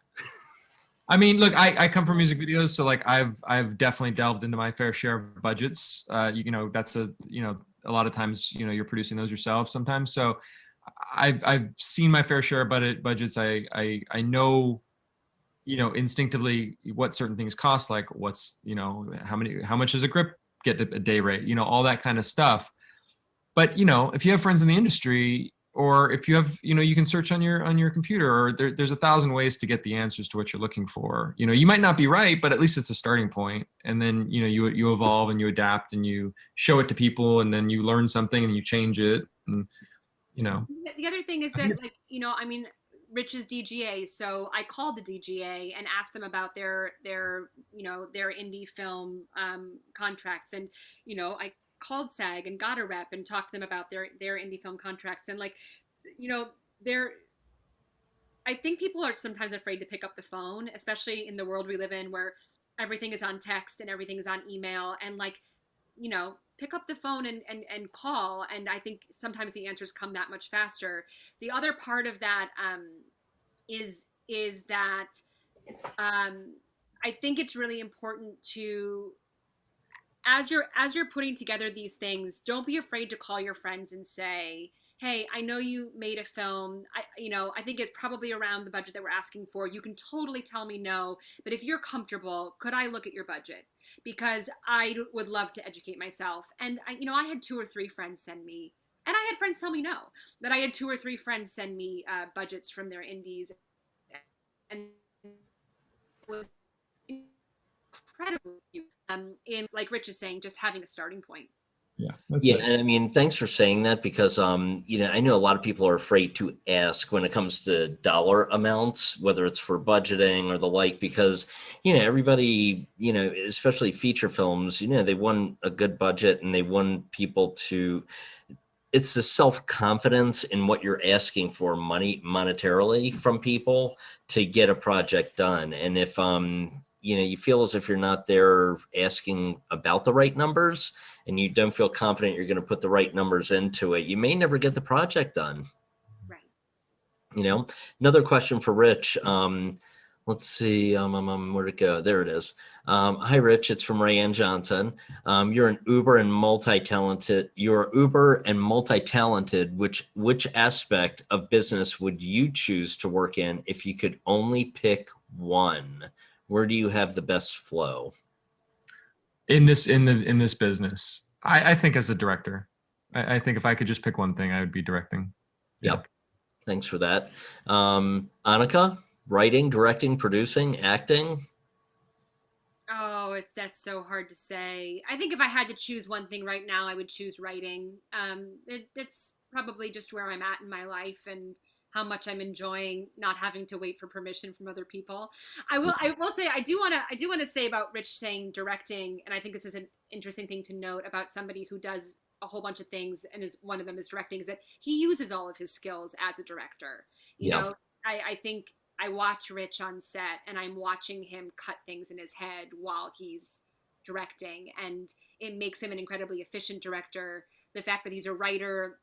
I mean, look, I come from music videos, so like I've definitely delved into my fair share of budgets. That's a lot of times, you're producing those yourself sometimes. So I've seen my fair share of budgets. I know, instinctively what certain things cost, like what's, how much does a grip get a day rate, all that kind of stuff. But, if you have friends in the industry, or if you have, you can search on your computer, or there's 1,000 ways to get the answers to what you're looking for. You might not be right, but at least it's a starting point. And then, you evolve and you adapt and you show it to people, and then you learn something and you change it. And, The other thing is that, like, Rich's DGA, so I called the DGA and asked them about their indie film contracts, and I called SAG and got a rep and talked to them about their indie film contracts, and they're I think people are sometimes afraid to pick up the phone, especially in the world we live in where everything is on text and everything is on email, and pick up the phone and call. And I think sometimes the answers come that much faster. The other part of that is that I think it's really important to, as you're putting together these things, don't be afraid to call your friends and say, hey, I know you made a film. I think it's probably around the budget that we're asking for. You can totally tell me no, but if you're comfortable, could I look at your budget? Because I would love to educate myself. And I had 2 or 3 friends send me, and I had friends tell me no, but I had 2 or 3 friends send me budgets from their indies, and it was incredible. In, like Rich is saying, just having a starting point. Yeah. Yeah, and I mean, thanks for saying that, because I know a lot of people are afraid to ask when it comes to dollar amounts, whether it's for budgeting or the like, because everybody, especially feature films, they want a good budget, and they want people to. It's the self-confidence in what you're asking for monetarily from people to get a project done, and if you feel as if you're not there asking about the right numbers, and you don't feel confident you're going to put the right numbers into it, you may never get the project done. Right. Another question for Rich. Let's see, where'd it go? There it is. Hi, Rich. It's from Rayanne Johnson. You're an uber and multi-talented. Which aspect of business would you choose to work in if you could only pick one? Where do you have the best flow? In this business, I think as a director, I think if I could just pick one thing, I would be directing. Yep. Thanks for that. Annika, writing, directing, producing, acting? Oh, that's so hard to say. I think if I had to choose one thing right now, I would choose writing. It's probably just where I'm at in my life and how much I'm enjoying not having to wait for permission from other people. I will say I do want to say about Rich saying directing, and I think this is an interesting thing to note about somebody who does a whole bunch of things, and one of them is directing, is that he uses all of his skills as a director. I think I watch Rich on set, and I'm watching him cut things in his head while he's directing, and it makes him an incredibly efficient director. The fact that he's a writer,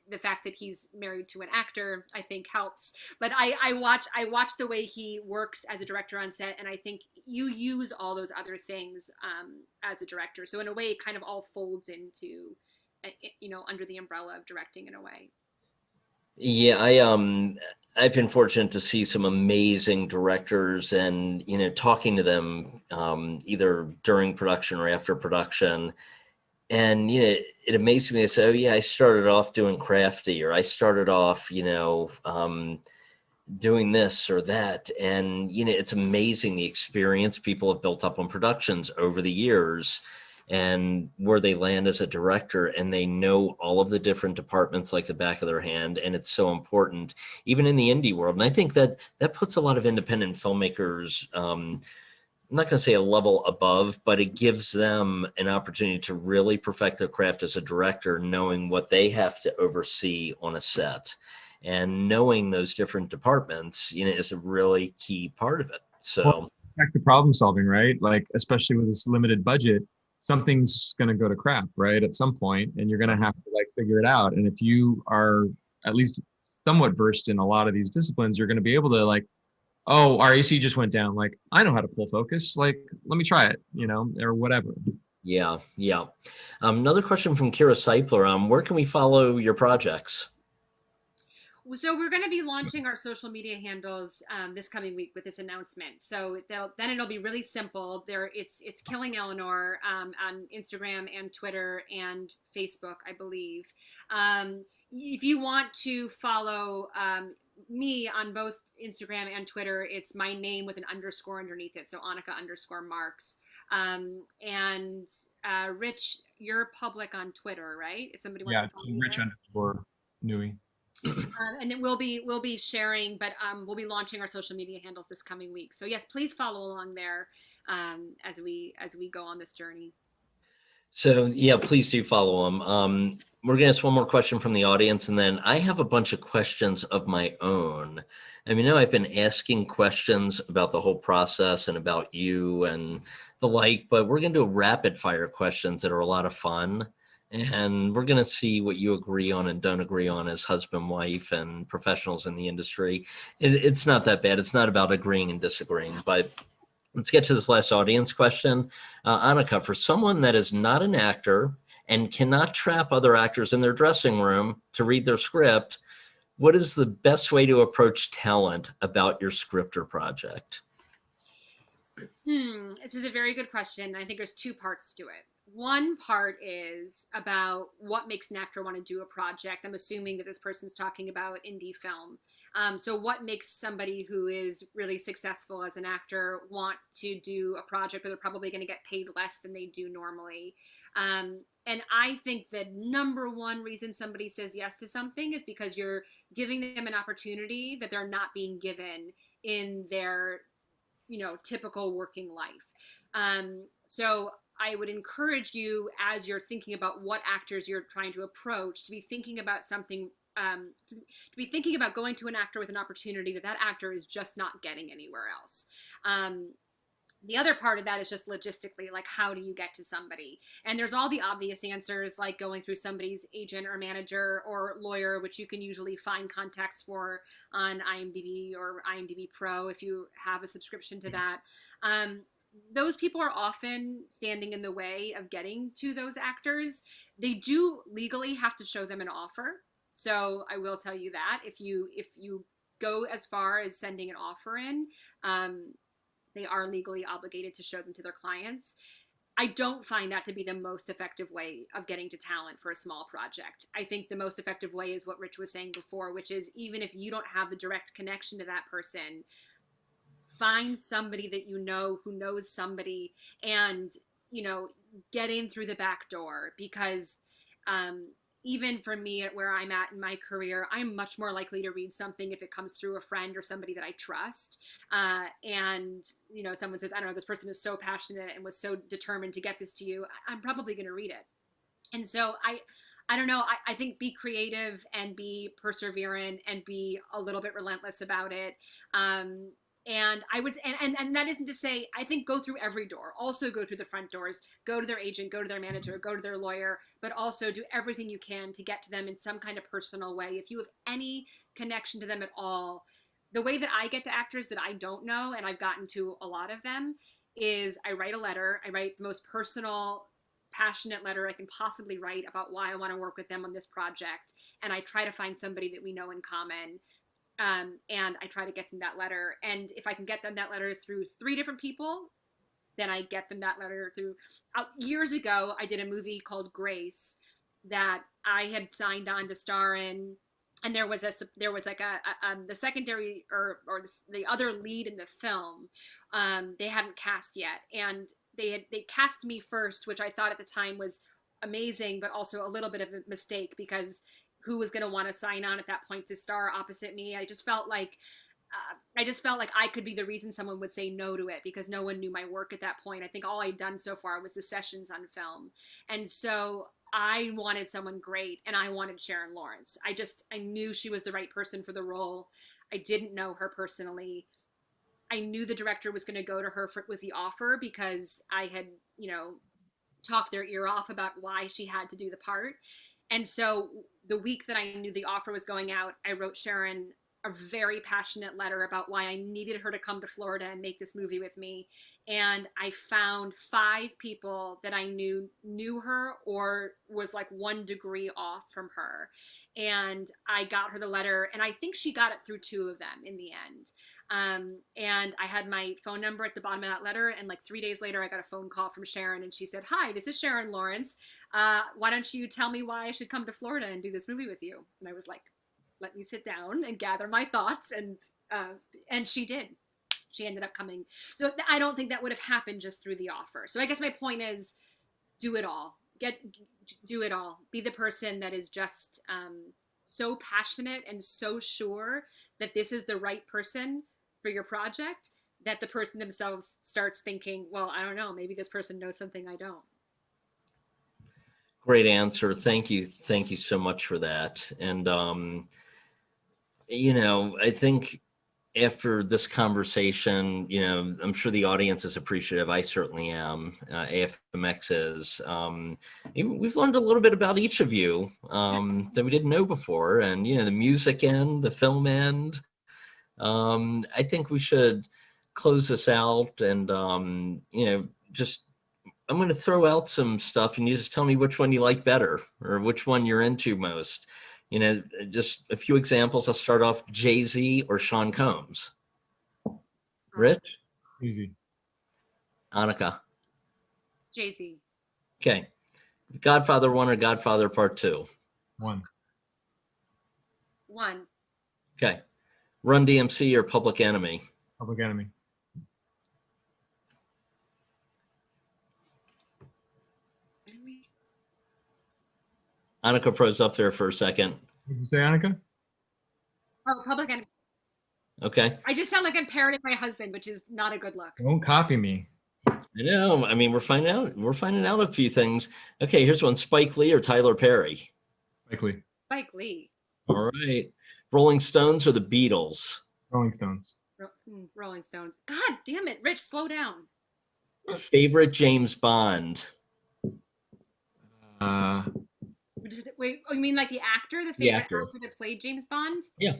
the fact that he's married to an actor, I think helps. But I watch the way he works as a director on set, and I think you use all those other things as a director. So in a way, it kind of all folds into, under the umbrella of directing in a way. Yeah, I've been fortunate to see some amazing directors, and talking to them either during production or after production. And it amazed me. They say, "Oh yeah, I started off doing crafty, or I started off, doing this or that." And it's amazing the experience people have built up on productions over the years, and where they land as a director, and they know all of the different departments like the back of their hand. And it's so important, even in the indie world. And I think that puts a lot of independent filmmakers, I'm not going to say a level above, but it gives them an opportunity to really perfect their craft as a director, knowing what they have to oversee on a set, and knowing those different departments, is a really key part of it. So, back to problem solving, right? Like, especially with this limited budget, something's going to go to crap, right? At some point, and you're going to have to like figure it out. And if you are at least somewhat versed in a lot of these disciplines, you're going to be able to like, oh, our AC just went down. Like, I know how to pull focus. Like, let me try it, or whatever. Yeah, yeah. Another question from Kira Seipler. Where can we follow your projects? So we're going to be launching our social media handles this coming week with this announcement. So then it'll be really simple. It's Killing Eleanor on Instagram and Twitter and Facebook, I believe. If you want to follow me on both Instagram and Twitter, it's my name with an underscore underneath it. So Annika_Marks. And Rich, you're public on Twitter, right? If somebody wants to follow you Rich there. underscore Newey. And then we'll be sharing, but we'll be launching our social media handles this coming week. So yes, please follow along there as we go on this journey. So yeah, please do follow them. We're gonna ask one more question from the audience, and then I have a bunch of questions of my own. I mean, I've been asking questions about the whole process and about you and the like, but we're gonna do rapid fire questions that are a lot of fun. And we're going to see what you agree on and don't agree on as husband, wife, and professionals in the industry. It's not that bad. It's not about agreeing and disagreeing. But let's get to this last audience question. Annika, for someone that is not an actor and cannot trap other actors in their dressing room to read their script, what is the best way to approach talent about your script or project? This is a very good question. I think there's two parts to it. One part is about what makes an actor want to do a project. I'm assuming that this person's talking about indie film. So what makes somebody who is really successful as an actor want to do a project where they're probably going to get paid less than they do normally? And I think the number one reason somebody says yes to something is because you're giving them an opportunity that they're not being given in their typical working life. So I would encourage you, as you're thinking about what actors you're trying to approach, to be thinking about something, to be thinking about going to an actor with an opportunity that actor is just not getting anywhere else. The other part of that is just logistically, like, how do you get to somebody? And there's all the obvious answers, like going through somebody's agent or manager or lawyer, which you can usually find contacts for on IMDb or IMDb Pro if you have a subscription to that. Those people are often standing in the way of getting to those actors. They do legally have to show them an offer. So I will tell you that if you go as far as sending an offer in, they are legally obligated to show them to their clients. I don't find that to be the most effective way of getting to talent for a small project. I think the most effective way is what Rich was saying before, which is even if you don't have the direct connection to that person, find somebody that you know who knows somebody and, get in through the back door. Because even for me at where I'm at in my career, I'm much more likely to read something if it comes through a friend or somebody that I trust. And, someone says, I don't know, this person is so passionate and was so determined to get this to you, I'm probably going to read it. And so I don't know. I think be creative and be perseverant and be a little bit relentless about it. And I would, and that isn't to say, I think go through every door, also go through the front doors, go to their agent, go to their manager, go to their lawyer, but also do everything you can to get to them in some kind of personal way. If you have any connection to them at all, the way that I get to actors that I don't know, and I've gotten to a lot of them, is I write a letter. I write the most personal, passionate letter I can possibly write about why I want to work with them on this project. And I try to find somebody that we know in common. And I try to get them that letter. And if I can get them that letter through 3 different people, then I get them that letter through. Years ago, I did a movie called Grace that I had signed on to star in, and there was like the secondary or the other lead in the film. They hadn't cast yet, and they cast me first, which I thought at the time was amazing, but also a little bit of a mistake because who was going to want to sign on at that point to star opposite me? I just felt like I could be the reason someone would say no to it because no one knew my work at that point. I think all I'd done so far was the sessions on film. And so I wanted someone great, and I wanted Sharon Lawrence. I knew she was the right person for the role. I didn't know her personally. I knew the director was going to go to her with the offer because I had, talked their ear off about why she had to do the part. And so the week that I knew the offer was going out, I wrote Sharon a very passionate letter about why I needed her to come to Florida and make this movie with me. And I found 5 people that I knew her or was like 1 degree off from her. And I got her the letter, and I think she got it through 2 of them in the end. And I had my phone number at the bottom of that letter. And like 3 days later, I got a phone call from Sharon, and she said, "Hi, this is Sharon Lawrence. Why don't you tell me why I should come to Florida and do this movie with you?" And I was like, "Let me sit down and gather my thoughts." And she did. She ended up coming. So I don't think that would have happened just through the offer. So I guess my point is, do it all. Do it all. Be the person that is just so passionate and so sure that this is the right person for your project, that the person themselves starts thinking, well, I don't know, maybe this person knows something I don't. Great answer. Thank you. Thank you so much for that. And, I think after this conversation, I'm sure the audience is appreciative. I certainly am. AFMX is. We've learned a little bit about each of you that we didn't know before. And, the music end, the film end. I think we should close this out and, just, I'm going to throw out some stuff and you just tell me which one you like better or which one you're into most. Just a few examples. I'll start off Jay-Z or Sean Combs. Rich? Easy. Annika? Jay-Z. Okay. Godfather 1 or Godfather Part 2? 1. 1. Okay. Run DMC or Public Enemy? Public Enemy. Annika froze up there for a second. What did you say, Annika? Oh, Public Enemy. Okay. I just sound like I'm parroting my husband, which is not a good look. Don't copy me. I know. I mean, we're finding out a few things. Okay, here's one. Spike Lee or Tyler Perry? Likely. Spike Lee. All right. Rolling Stones or the Beatles? Rolling Stones. Rolling Stones. God damn it, Rich, slow down. Favorite James Bond? Wait, you mean like the actor? The favorite actor that played James Bond? Yeah.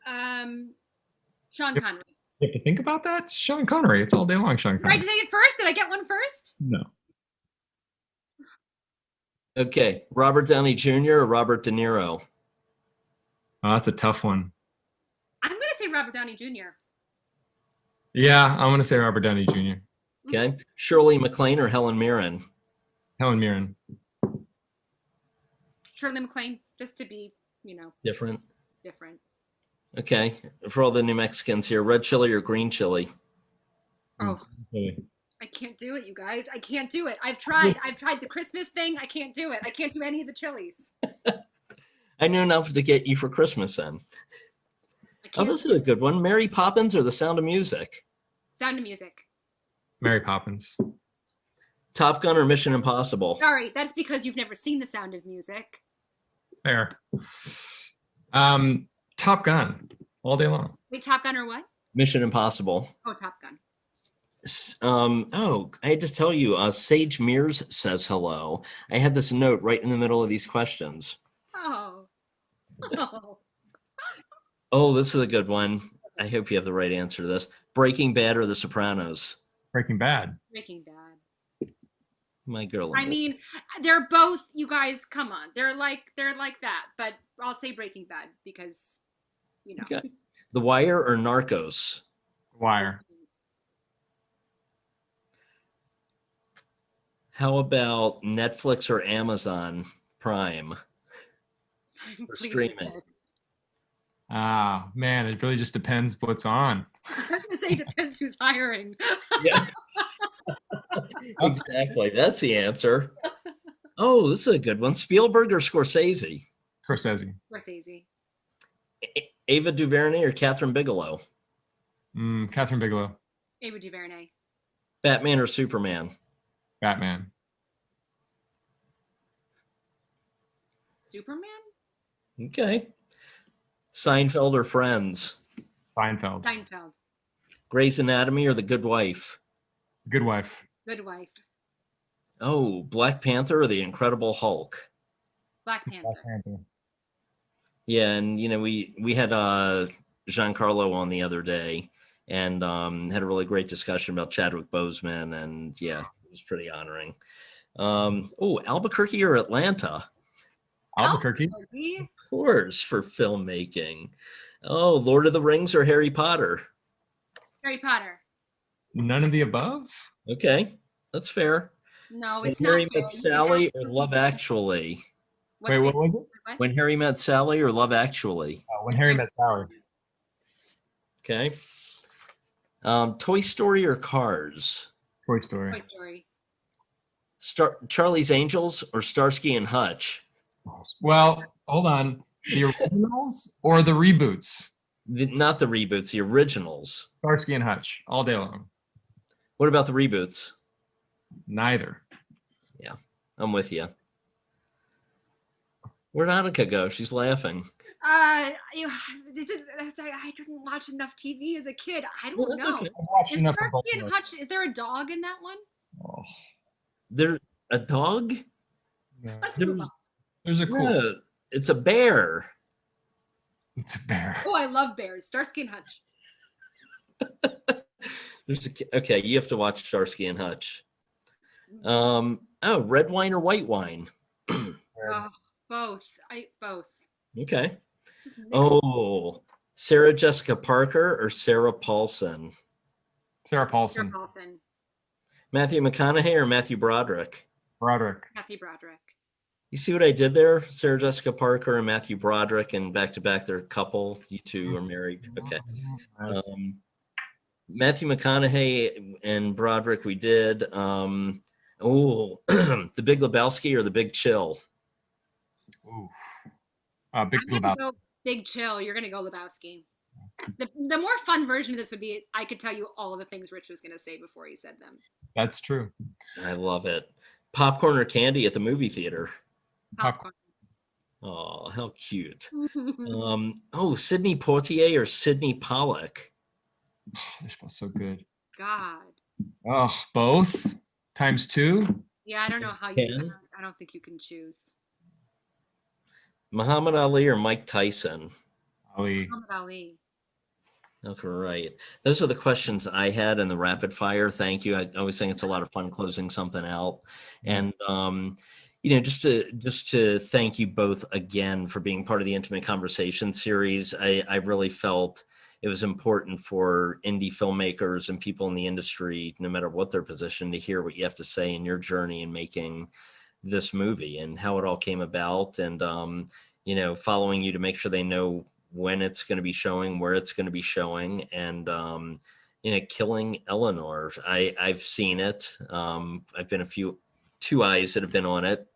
Sean Connery. You have to think about that? Sean Connery. It's all day long, Sean Connery. Did I say it first? Did I get one first? No. Okay. Robert Downey Jr. or Robert De Niro? Oh, that's a tough one. I'm going to say Robert Downey Jr. Yeah, I'm going to say Robert Downey Jr. Okay. Shirley MacLaine or Helen Mirren? Helen Mirren. Shirley MacLaine, just to be, Different. different. Okay. For all the New Mexicans here, red chili or green chili? Oh, Really. I can't do it, you guys. I can't do it. I've tried the Christmas thing. I can't do it. I can't do any of the chilies. I knew enough to get you for Christmas then. Oh, this is a good one. Mary Poppins or The Sound of Music? Sound of Music. Mary Poppins. Top Gun or Mission Impossible? Sorry, that's because you've never seen The Sound of Music. Fair. Top Gun. All day long. Wait, Top Gun or what? Mission Impossible. Oh, Top Gun. I had to tell you, Sage Mears says hello. I had this note right in the middle of these questions. Oh. Oh. Oh, this is a good one. I hope you have the right answer to this. Breaking Bad or The Sopranos? Breaking Bad. Breaking Bad. My girl. I mean, they're both, you guys, come on. They're like that, but I'll say Breaking Bad because, Okay. The Wire or Narcos? Wire. How about Netflix or Amazon Prime for streaming? Ah, man, it really just depends what's on. I was going to say depends who's hiring. Yeah. Exactly. That's the answer. Oh, this is a good one. Spielberg or Scorsese? Scorsese. Scorsese. Ava DuVernay or Catherine Bigelow? Catherine Bigelow. Ava DuVernay. Batman or Superman? Batman. Superman? Okay. Seinfeld or Friends? Seinfeld. Seinfeld. Grey's Anatomy or The Good Wife? Good Wife. Good Wife. Oh, Black Panther or The Incredible Hulk? Black Panther. Black Panther. Yeah, and we had Giancarlo on the other day and had a really great discussion about Chadwick Boseman, and yeah, it was pretty honoring. Oh, Albuquerque or Atlanta? Albuquerque. Of course, for filmmaking. Oh, Lord of the Rings or Harry Potter? Harry Potter. None of the above. Okay, that's fair. No, When it's Harry not fair. Met Sally or Love Actually? Wait, what was it? What? When Harry Met Sally or Love Actually? When Harry Met Sally. Okay. Toy Story or Cars? Toy Story. Toy Story. Charlie's Angels or Starsky and Hutch? Well, hold on. The originals or the reboots? Not the reboots, the originals. Starsky and Hutch, all day long. What about the reboots? Neither. Yeah, I'm with you. Where'd Annika go? She's laughing. I didn't watch enough TV as a kid. I don't know. Okay. I've watched Is enough of Starsky both. and Hutch? Is there a dog in that one? Oh, There a dog? yeah. Let's move on. There's a cool. No, it's a bear. It's a bear. Oh, I love bears. Starsky and Hutch. Okay, you have to watch Starsky and Hutch. Red wine or white wine? Oh, both. Both. Okay. Just mix Oh, Sarah Jessica Parker or Sarah Paulson? Sarah Sarah Paulson. Paulson. Matthew McConaughey or Matthew Broderick? Broderick. Matthew Broderick. You see what I did there? Sarah Jessica Parker and Matthew Broderick, and back to back, they're a couple. You two are married. Okay. Yes. Matthew McConaughey and Broderick, we did. The Big Lebowski or The Big Chill? Ooh. Big I'm gonna Lebowski. go Big Chill. You're gonna go Lebowski. The more fun version of this would be I could tell you all of the things Rich was gonna say before he said them. That's true. I love it. Popcorn or candy at the movie theater? Popcorn. Oh, how cute. Sidney Poitier or Sidney Pollack? They're both so good. God. Oh, both times two. Yeah, I don't know how you. Ken? I don't think you can choose. Muhammad Ali or Mike Tyson? Ali. Muhammad Ali. Okay, right. Those are the questions I had in the rapid fire. Thank you. I always think it's a lot of fun closing something out. And just to thank you both again for being part of the Intimate Conversation series. I really felt it was important for indie filmmakers and people in the industry, no matter what their position, to hear what you have to say in your journey in making this movie and how it all came about, and following you to make sure they know when it's going to be showing, where it's going to be showing, and Killing Eleanor. I've seen it. I've been two eyes that have been on it.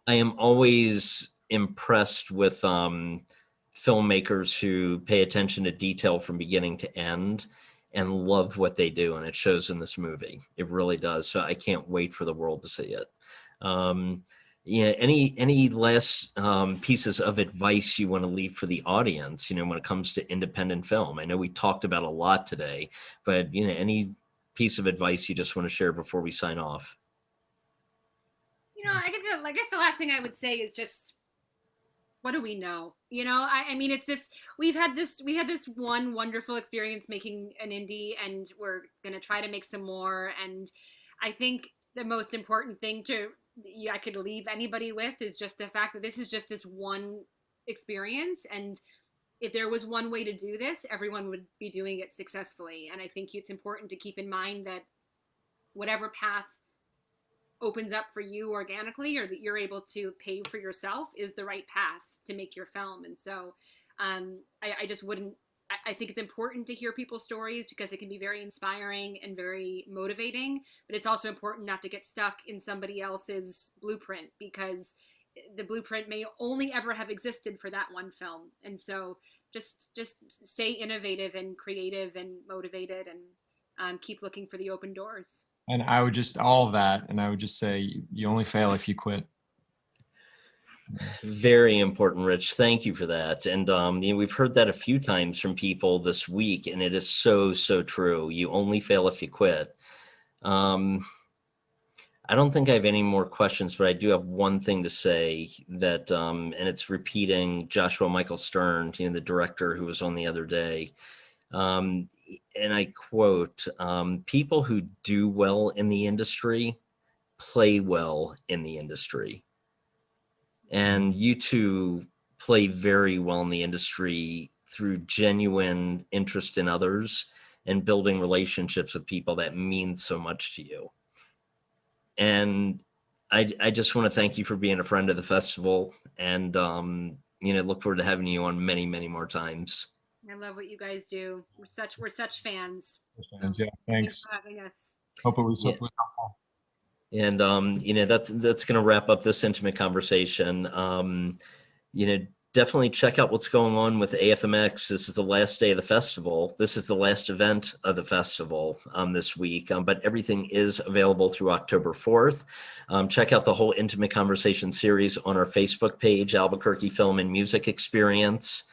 I am always impressed with filmmakers who pay attention to detail from beginning to end and love what they do, and it shows in this movie. It really does. So I can't wait for the world to see it. Any last pieces of advice you want to leave for the audience, when it comes to independent film? I know we talked about a lot today, but any piece of advice you just want to share before we sign off? I guess the last thing I would say is just, what do we know? I mean, it's this, we had this one wonderful experience making an indie, and we're going to try to make some more. And I think the most important thing I could leave anybody with is just the fact that this is just this one experience. And if there was one way to do this, everyone would be doing it successfully. And I think it's important to keep in mind that whatever path opens up for you organically, or that you're able to pave for yourself, is the right path to make your film. And so I think it's important to hear people's stories because it can be very inspiring and very motivating, but it's also important not to get stuck in somebody else's blueprint, because the blueprint may only ever have existed for that one film. And so just stay innovative and creative and motivated, and keep looking for the open doors. And I would just, all of that, and I would just say, you only fail if you quit. Very important, Rich. Thank you for that. And we've heard that a few times from people this week, and it is so, so true. You only fail if you quit. Um, I don't think I have any more questions, but I do have one thing to say that, and it's repeating Joshua Michael Stern, the director who was on the other day. And I quote, people who do well in the industry play well in the industry. And you two play very well in the industry through genuine interest in others and building relationships with people that mean so much to you. And I just want to thank you for being a friend of the festival, and look forward to having you on many, many more times. I love what you guys do. We're such fans. Yeah, Thanks thanks. for having us. Hope it was Yeah. helpful. And that's going to wrap up this intimate conversation. Definitely check out what's going on with AFMX. This is the last day of the festival. This is the last event of the festival this week, but everything is available through October 4th. Check out the whole Intimate Conversation series on our Facebook page, Albuquerque Film and Music Experience.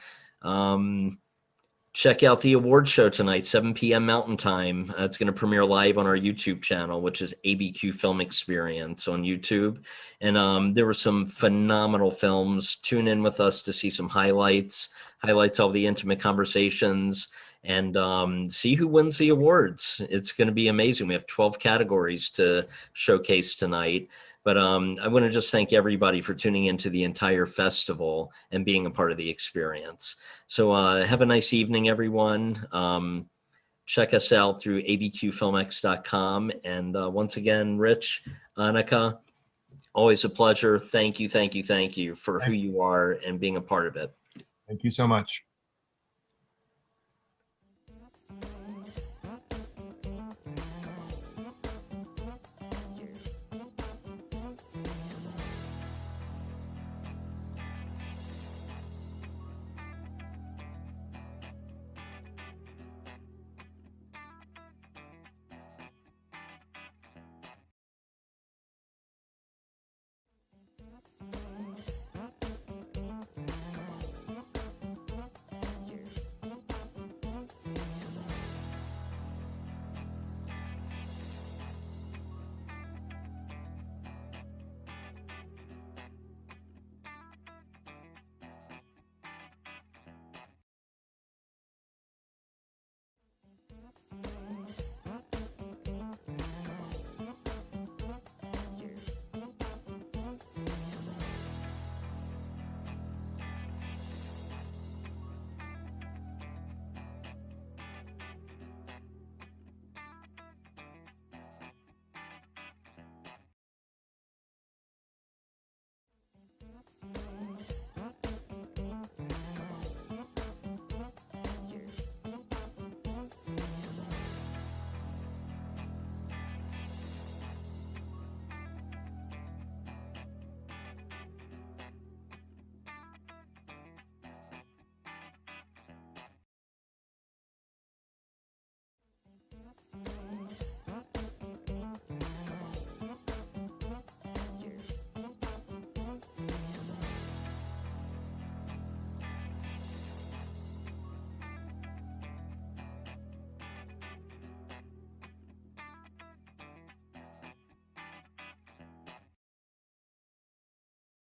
Check out the award show tonight, 7 p.m. Mountain Time. It's going to premiere live on our YouTube channel, which is ABQ Film Experience on YouTube. And there were some phenomenal films. Tune in with us to see some highlights of the intimate conversations, and see who wins the awards. It's going to be amazing. We have 12 categories to showcase tonight. But I want to just thank everybody for tuning into the entire festival and being a part of the experience. So have a nice evening, everyone. Check us out through abqfilmx.com. And once again, Rich, Annika, always a pleasure. Thank you for who you are and being a part of it. Thank you so much.